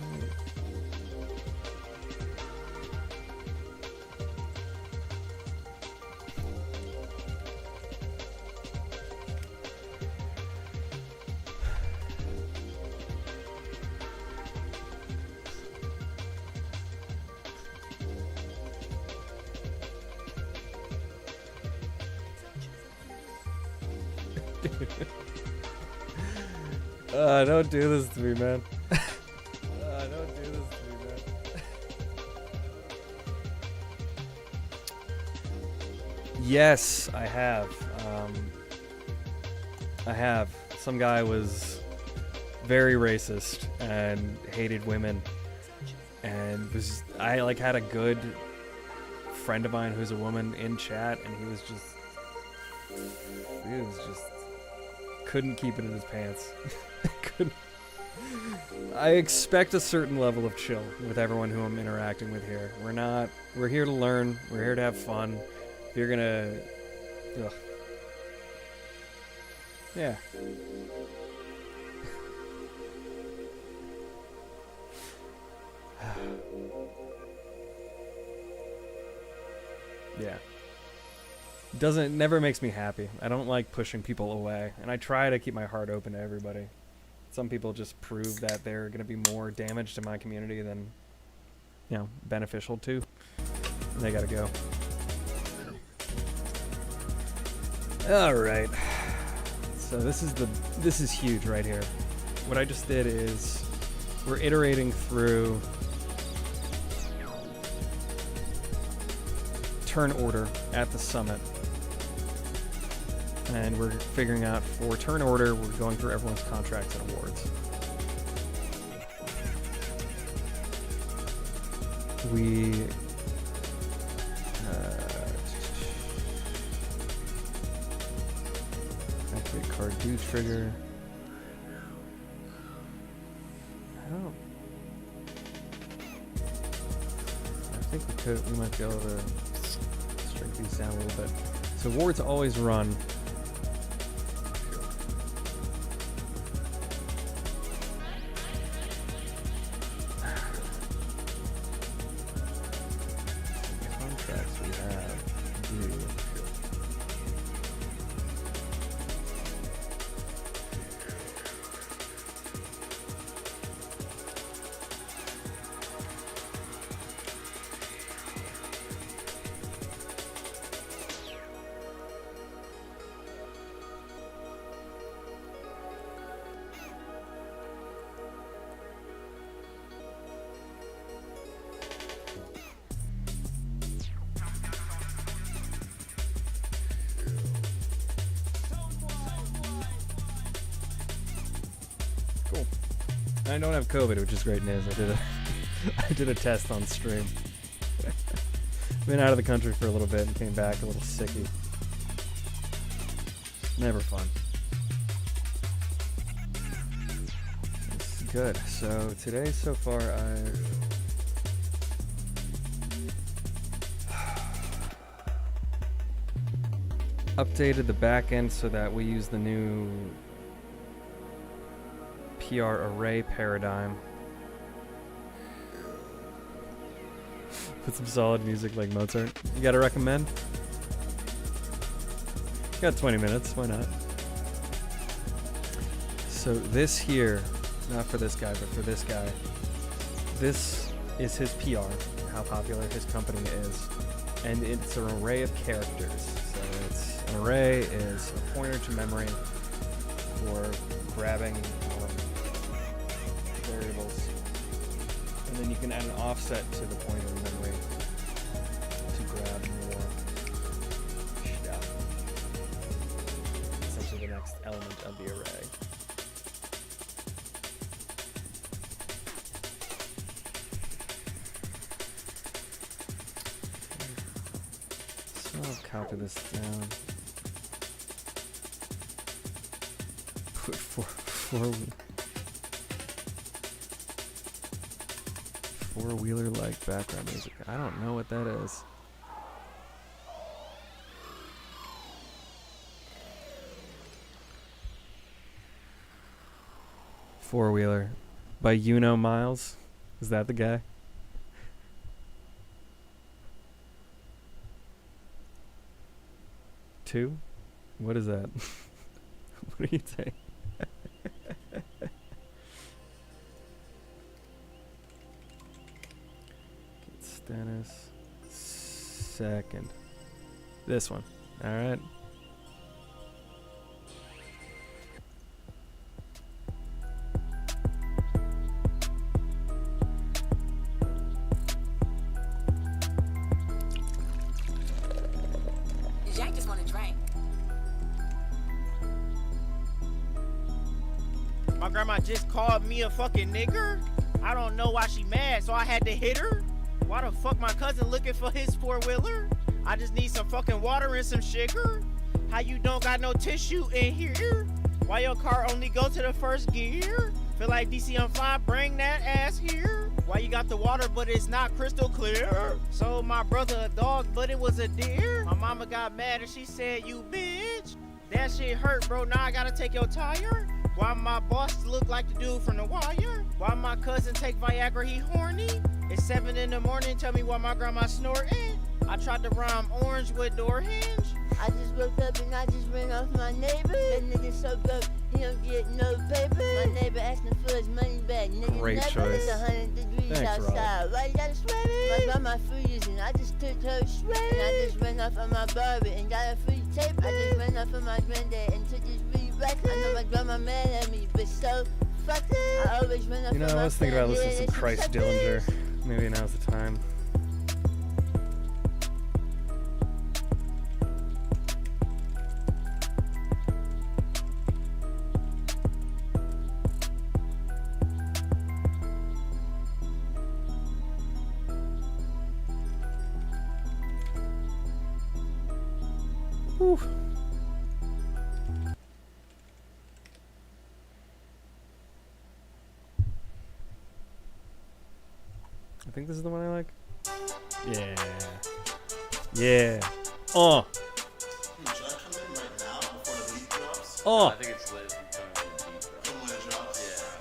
Don't do this to me, man. Don't do this to me, man. Yes, I have. Some guy was very racist and hated women, and I had a good friend of mine who's a woman in chat, and he was just couldn't keep it in his pants. I expect a certain level of chill with everyone who I'm interacting with here. We're here to learn, we're here to have fun. If you're gonna, yeah. Yeah. Never makes me happy. I don't like pushing people away, and I try to keep my heart open to everybody. Some people just prove that they're going to be more damage to my community than, beneficial to. And they got to go. All right. So this is huge right here. What I just did is we're iterating through turn order at the summit. And we're figuring out for turn order, we're going through everyone's contracts and awards. We activate card do trigger. I think we might be able to shrink these down a little bit. So awards always run. Contracts we have due. I don't have COVID, which is great news. I did a test on stream. Been out of the country for a little bit and came back a little sicky. Never fun. It's good. So today, so far, I've updated the backend so that we use the new PR array paradigm. Put some solid music like Mozart. You gotta recommend? Got 20 minutes, why not? So this here, not for this guy, but for this guy, this is his PR, how popular his company is. And it's an array of characters. So it's an array is a pointer to memory for grabbing variables, and then you can add an offset to the pointer in memory to grab more stuff. Essentially the next element of the array. So I'll copy this down. Put four-wheeler like background music. I don't know what that is. Four-wheeler by Miles. Is that the guy? Two? What is that? What do you think? Status second. This one. All right. Jack just want to drink. My grandma just called me a fucking nigger. I don't know why she mad, so I had to hit her. Why the fuck my cousin looking for his four-wheeler? I just need some fucking water and some sugar. How you don't got no tissue in here? Why your car only go to the first gear? Feel like DC I'm fine, bring that ass here. Why you got the water but it's not crystal clear? Sold my brother a dog but it was a deer. My mama got mad and she said, you bitch. That shit hurt, bro, now I gotta take your tire. Why my boss look like the dude from The Wire? Why my cousin take Viagra, he horny? It's 7 in the morning, tell me why my grandma snorting. I tried to rhyme orange with door hinge. I just woke up and I just ran off my neighbor. That nigga so broke, he don't get no paper. My neighbor asking for his money back. Nigga Great never. choice. It's 100 degrees Thanks, outside. Rob. Why you gotta sweat it? My grandma freezes and I just took her sweat. And I just ran off on my barber and got a free tape. I just ran off on my granddad and took his reback. I know my grandma mad at me, but so fuck it. I always run off You know, on I my was thinking about family, listening to some and Christ suck Dillinger. it. Maybe now's the time. think this is the one I like. Yeah. Yeah. Oh. Should I come in right now before the beat drops? Oh. I think it's lit if you come in the beat, bro. Come when it drops? Yeah.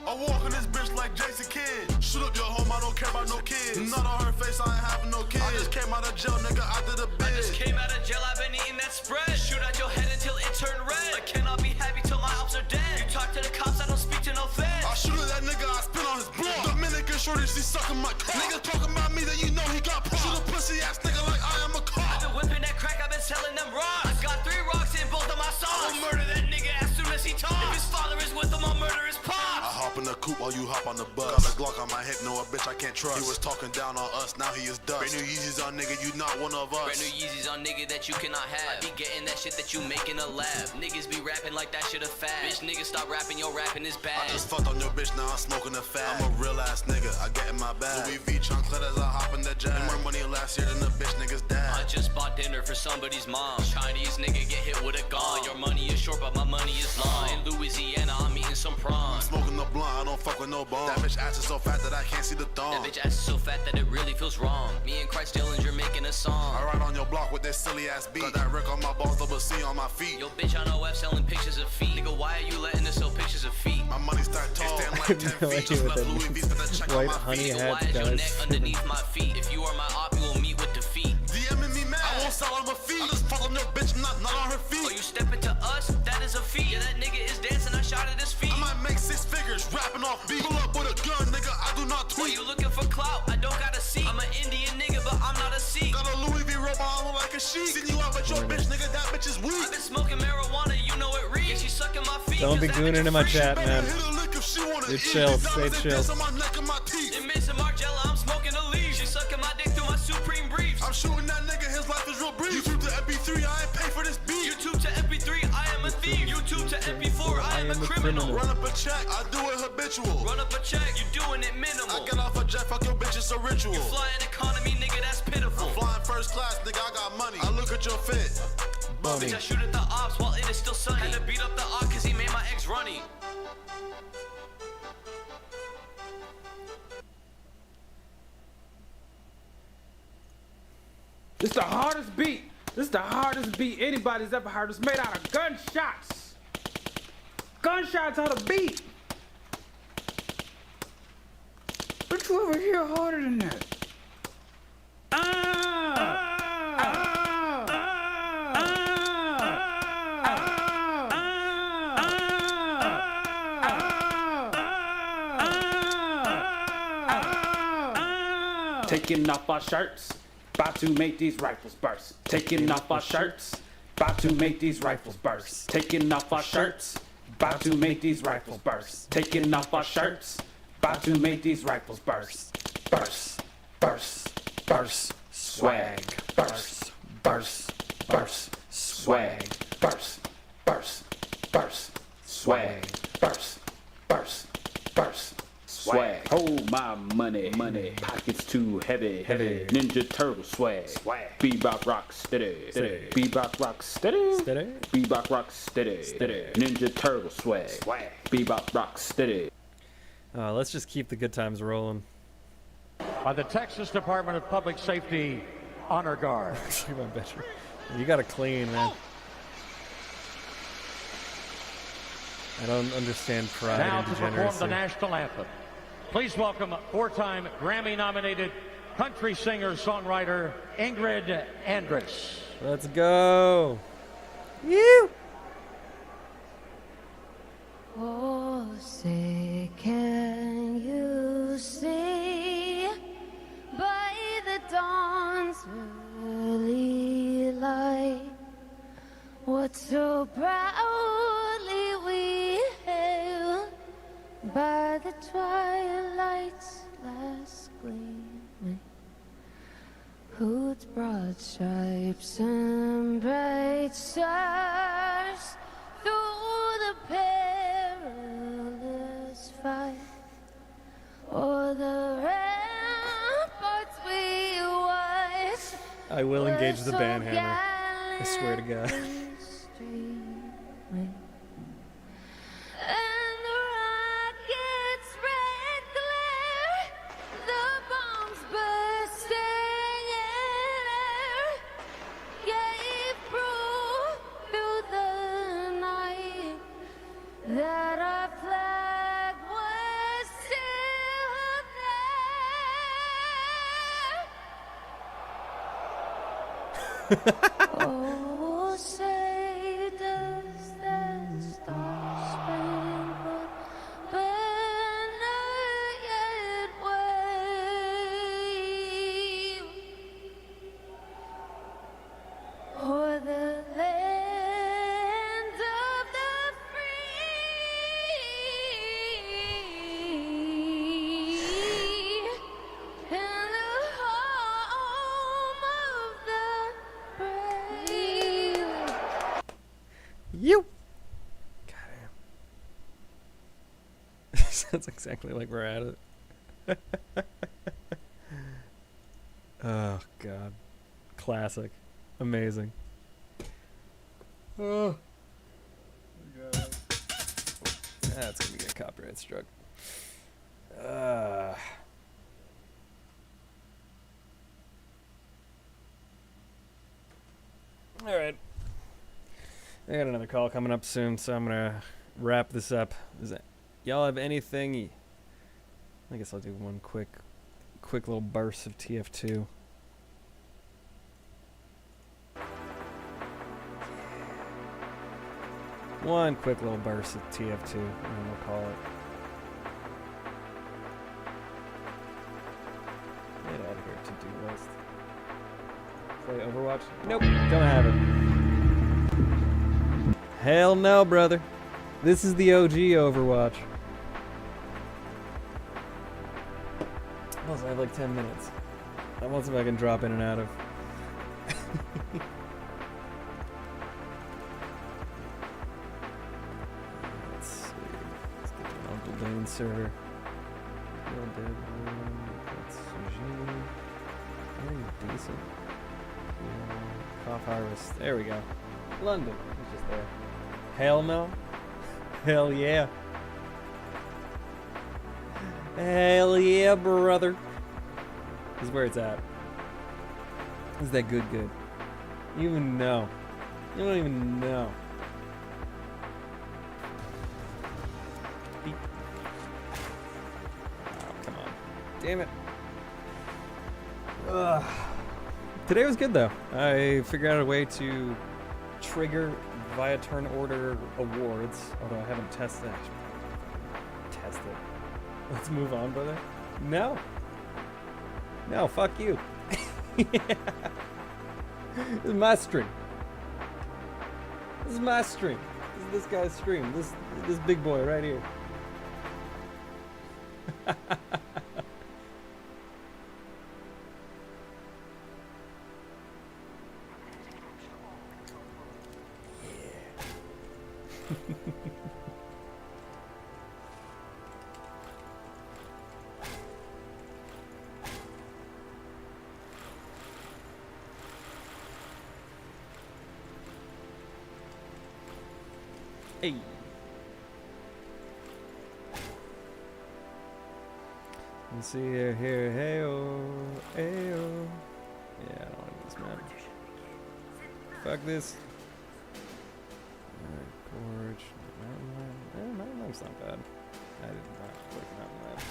I walk in this bitch like Jason Kidd. Shoot up your home, I don't care about no kids. Not on her face, I ain't having no kids. I just came out of jail, nigga, I did a bid. I just came out of jail, I've been eating that spread. Shoot at your head until it turned red. I cannot be happy till my ops are dead. You talk to the cops, I don't speak to no feds. I shoot at that nigga, I spit on his blood. Dominican shorty, she sucking my cock. Nigga talking about me, then you know he got props. Shoot a pussy ass nigga like I am a cop. I've been whipping that crack, I've been selling them rocks. I got 3 rocks in both of my songs. I'll murder that nigga as soon as he talks. If his father is with him, I'll murder his pops. I hop in the coupe while you hop on the bus. Got a Glock on my hip, no a bitch I can't trust. He was talking down on us, now he is dust. Brand new Yeezys on nigga, you not one of us. Brand new Yeezys on nigga that you cannot have. I be getting that shit that you make in a lab. Niggas be rapping like that shit a fad. Bitch, niggas stop rapping, your rapping is bad. I just fucked on your bitch, now I'm smoking a fat. I'm a real ass nigga, I get in my bag. Louis V chunklet as I hop in the jet. More money last year than the bitch nigga's dad. I just bought dinner for somebody's mom. Chinese nigga get hit with a gun. Your money is short, but my money is long. In Louisiana, I'm eating some prawns. Smoking the blunt, I don't fuck with no bomb. That bitch ass is so fat that I can't see the thong. That bitch ass is so fat that it really feels wrong. Me and Christ Dillinger making a song. I ride on your block with this silly ass beat. Got that Rick on my balls, double C on my feet. Yo, bitch on OF selling pictures of feet. Nigga, why are you letting us sell pictures of feet? My money start tall, stand like 10 no feet. idea Just what left that Louis V, means. spent a check on White my honey feet. Nigga, hat why is your neck guys. underneath my feet? If you are my op, you will meet with defeat. DMing me mad, I won't sell on my feet. I just fuck on your bitch, not on her feet. Oh, you stepping to us? That is a feat. Yeah, that nigga is dancing, I shot at his feet. I might make 6 figures, rapping off beat. Pull up with a gun, nigga, I do not Boy, tweet. you looking for clout? I don't got a seat. I'm an Indian nigga, but I'm not a Sikh. Got a Louis V robe on, look like a sheep. Seen you out with your bitch, nigga, that bitch is weak. I've been smoking marijuana, you know it reeks. Yeah, she sucking my feet. Don't be 'cause that gooning bitch in my free. chat, Baby, man. hit a lick if she wanna Stay eat. chill, Diamonds stay and chill. dents on my neck and my teeth. In Miss Margiela, I'm smoking a leaf. She sucking my dick through my Supreme briefs. I'm shooting that nigga, his life is real brief. YouTube to MP3, I ain't pay for this beat. YouTube to MP3, I am a thief. YouTube to MP4, I am a criminal. Run up a check, I do it habitual. Run up a check, you doing it minimal. I get off a jet, fuck your bitch, it's a ritual. You flying economy, nigga, that's pitiful. I'm flying first class, nigga, I got money. I look at your fit. Bitch, I shoot at the ops while it is still sunny. Had to beat up the op cause he made my ex runny. This the hardest beat. This is the hardest beat anybody's ever heard. It's made out of gunshots. Gunshots are the beat. What you ever hear harder than that? Taking off our shirts, about to make these rifles burst. Taking off our shirts, about to make these rifles burst. Taking off our shirts, about to make these rifles burst. Taking off our shirts, about to make these rifles burst. Burst, burst, burst, swag. Burst, burst, burst, swag. Burst, burst, burst, swag. Burst, burst, burst. Swag. Hold my money. Pockets too heavy. Ninja Turtle swag. Bebop rock steady. Bebop rock steady. Bebop rock steady. Ninja Turtle swag. Bebop rock steady. Let's just keep the good times rolling. By the Texas Department of Public Safety Honor Guard. You gotta clean, man. I don't understand pride Now and to perform the degeneracy. national anthem. Please welcome 4-time Grammy-nominated country singer-songwriter Ingrid Andress. Let's go. You. Oh, say, can you see by the dawn's early light what so proudly we hailed by the twilight's last gleaming, whose broad stripes and bright stars through the perilous fight, o'er the ramparts we watched. I will engage the band hammer. I swear to God. And the Oh, say does that star-spangled banner yet wave o'er the land of the free and the home of the brave. You. Goddamn. Sounds exactly like we're at it. Oh God. Classic. Amazing. Oh. That's gonna get copyright struck. All right. I got another call coming up soon, so I'm gonna wrap this up. Y'all have anything? I guess I'll do one quick little burst of TF2. One quick little burst of TF2, and then we'll call it. Get out of here, to-do list. Play Overwatch? Nope, don't have it. Hell no, brother. This is the OG Overwatch. Also, I have like 10 minutes. I want see if I can drop in and out of. Let's see. Let's get an Uncle Dane server. Real dead one. That's Eugene. Very decent. Yeah. Cough Harvest. There we go. London. It's just there. Hell no. Hell yeah. Hell yeah, brother. This is where it's at. This is that good. You even know. You don't even know. Beep. Oh, come on. Damn it. Ugh. Today was good though. I figured out a way to trigger via turn order awards, although I haven't tested it. Let's move on, brother. No, fuck you. This is my stream. This is my stream. This is this guy's stream. This big boy right here. Hey. You see here, hey-oh, hey-oh. Yeah, I don't like this map. Fuck this. Alright, Gorge. Mountain Lime's not bad. I did not like Mountain Lime.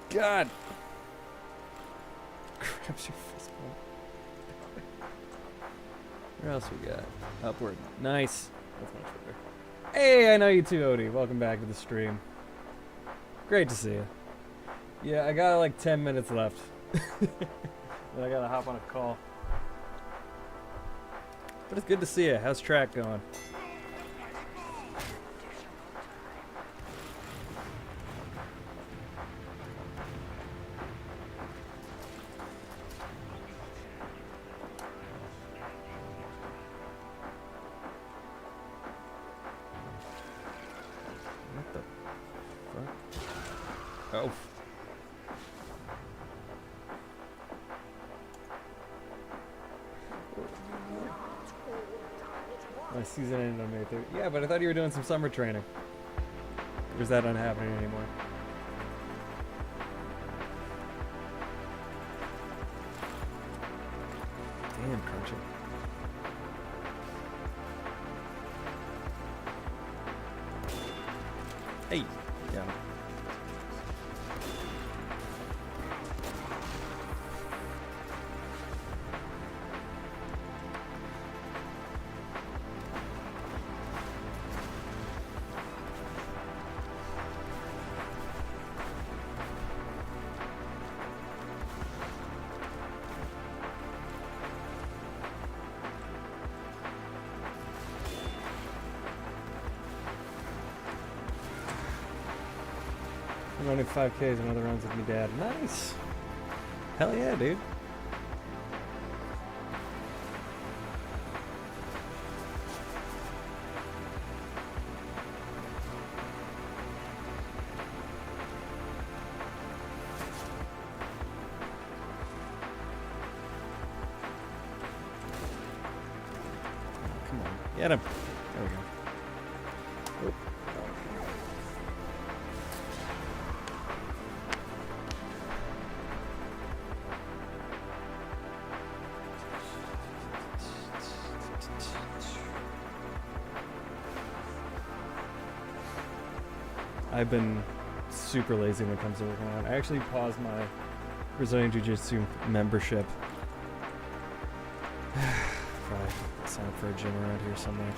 God! Grabs your fist bump. Where else we got? Upward. Nice. That's much better. Hey, I know you too, Odie. Welcome back to the stream. Great to see you. Yeah, I got like 10 minutes left. And I gotta hop on a call. But it's good to see you. How's track going? What the fuck? Oh. My season ended on May 3rd. Yeah, but I thought you were doing some summer training. Or is that not happening anymore? Damn, Crunchy. Hey, yeah. I'm running 5Ks and other runs with my dad. Nice. Hell yeah, dude. Come on, get him. There we go. Oop. I've been super lazy when it comes to working out. I actually paused my Brazilian Jiu-Jitsu membership. Probably sign up for a gym around here somewhere.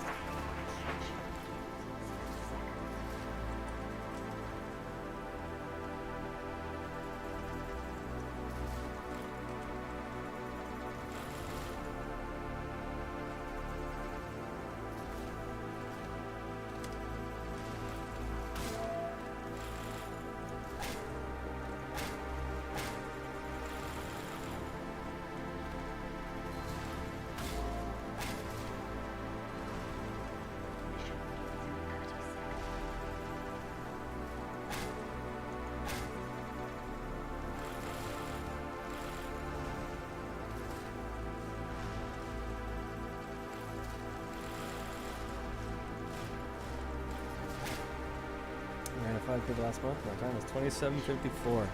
Ran a 5K last month. My time was 27:54.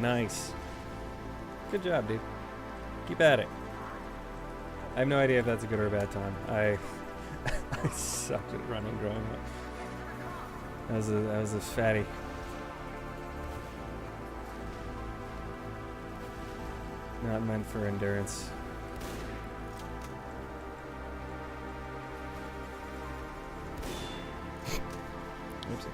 Nice. Good job, dude. Keep at it. I have no idea if that's a good or a bad time. I sucked at running growing up. I was a fatty. Not meant for endurance. Oops.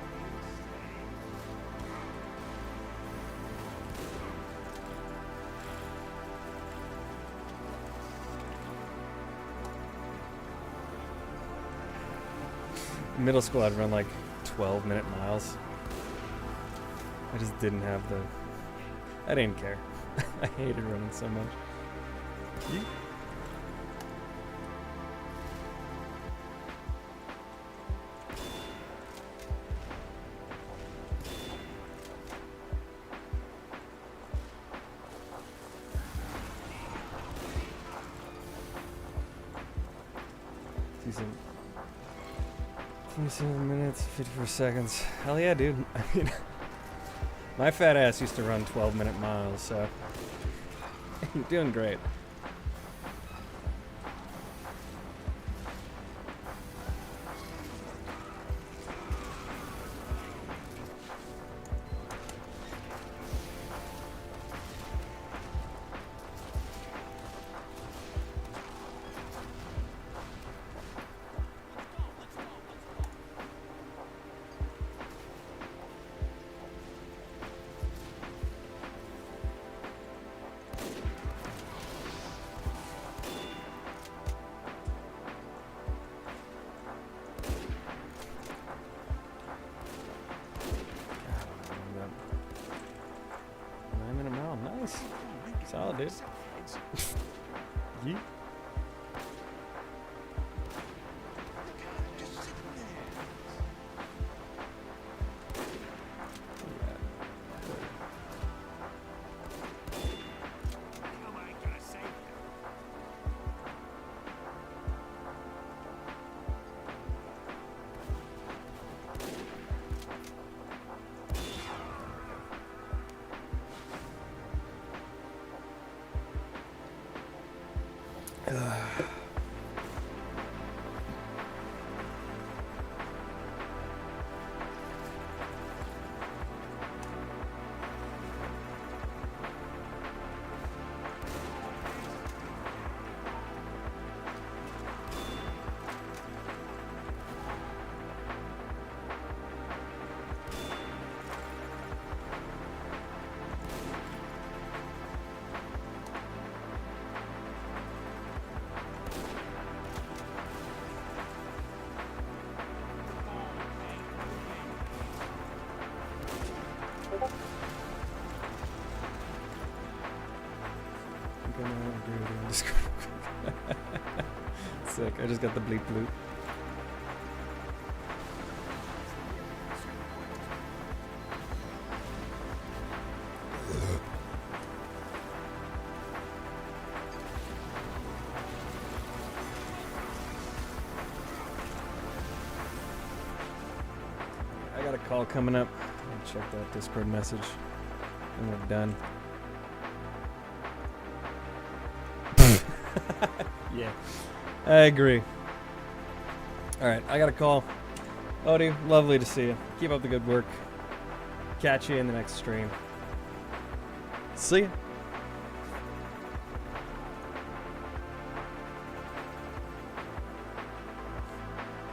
In middle school, I'd run like 12-minute miles. I just didn't have the... I didn't care. I hated running so much. Yeet. Decent. 27 minutes, 54 seconds. Hell yeah, dude. I mean, my fat ass used to run 12-minute miles, so you're doing great. Nice. Solid, dude. Yeet. sick. I just got the bleep bloop. I got a call coming up. I'll check that Discord message. And we're done. Yeah, I agree. Alright, I got a call. Odie, lovely to see you. Keep up the good work. Catch you in the next stream. See ya.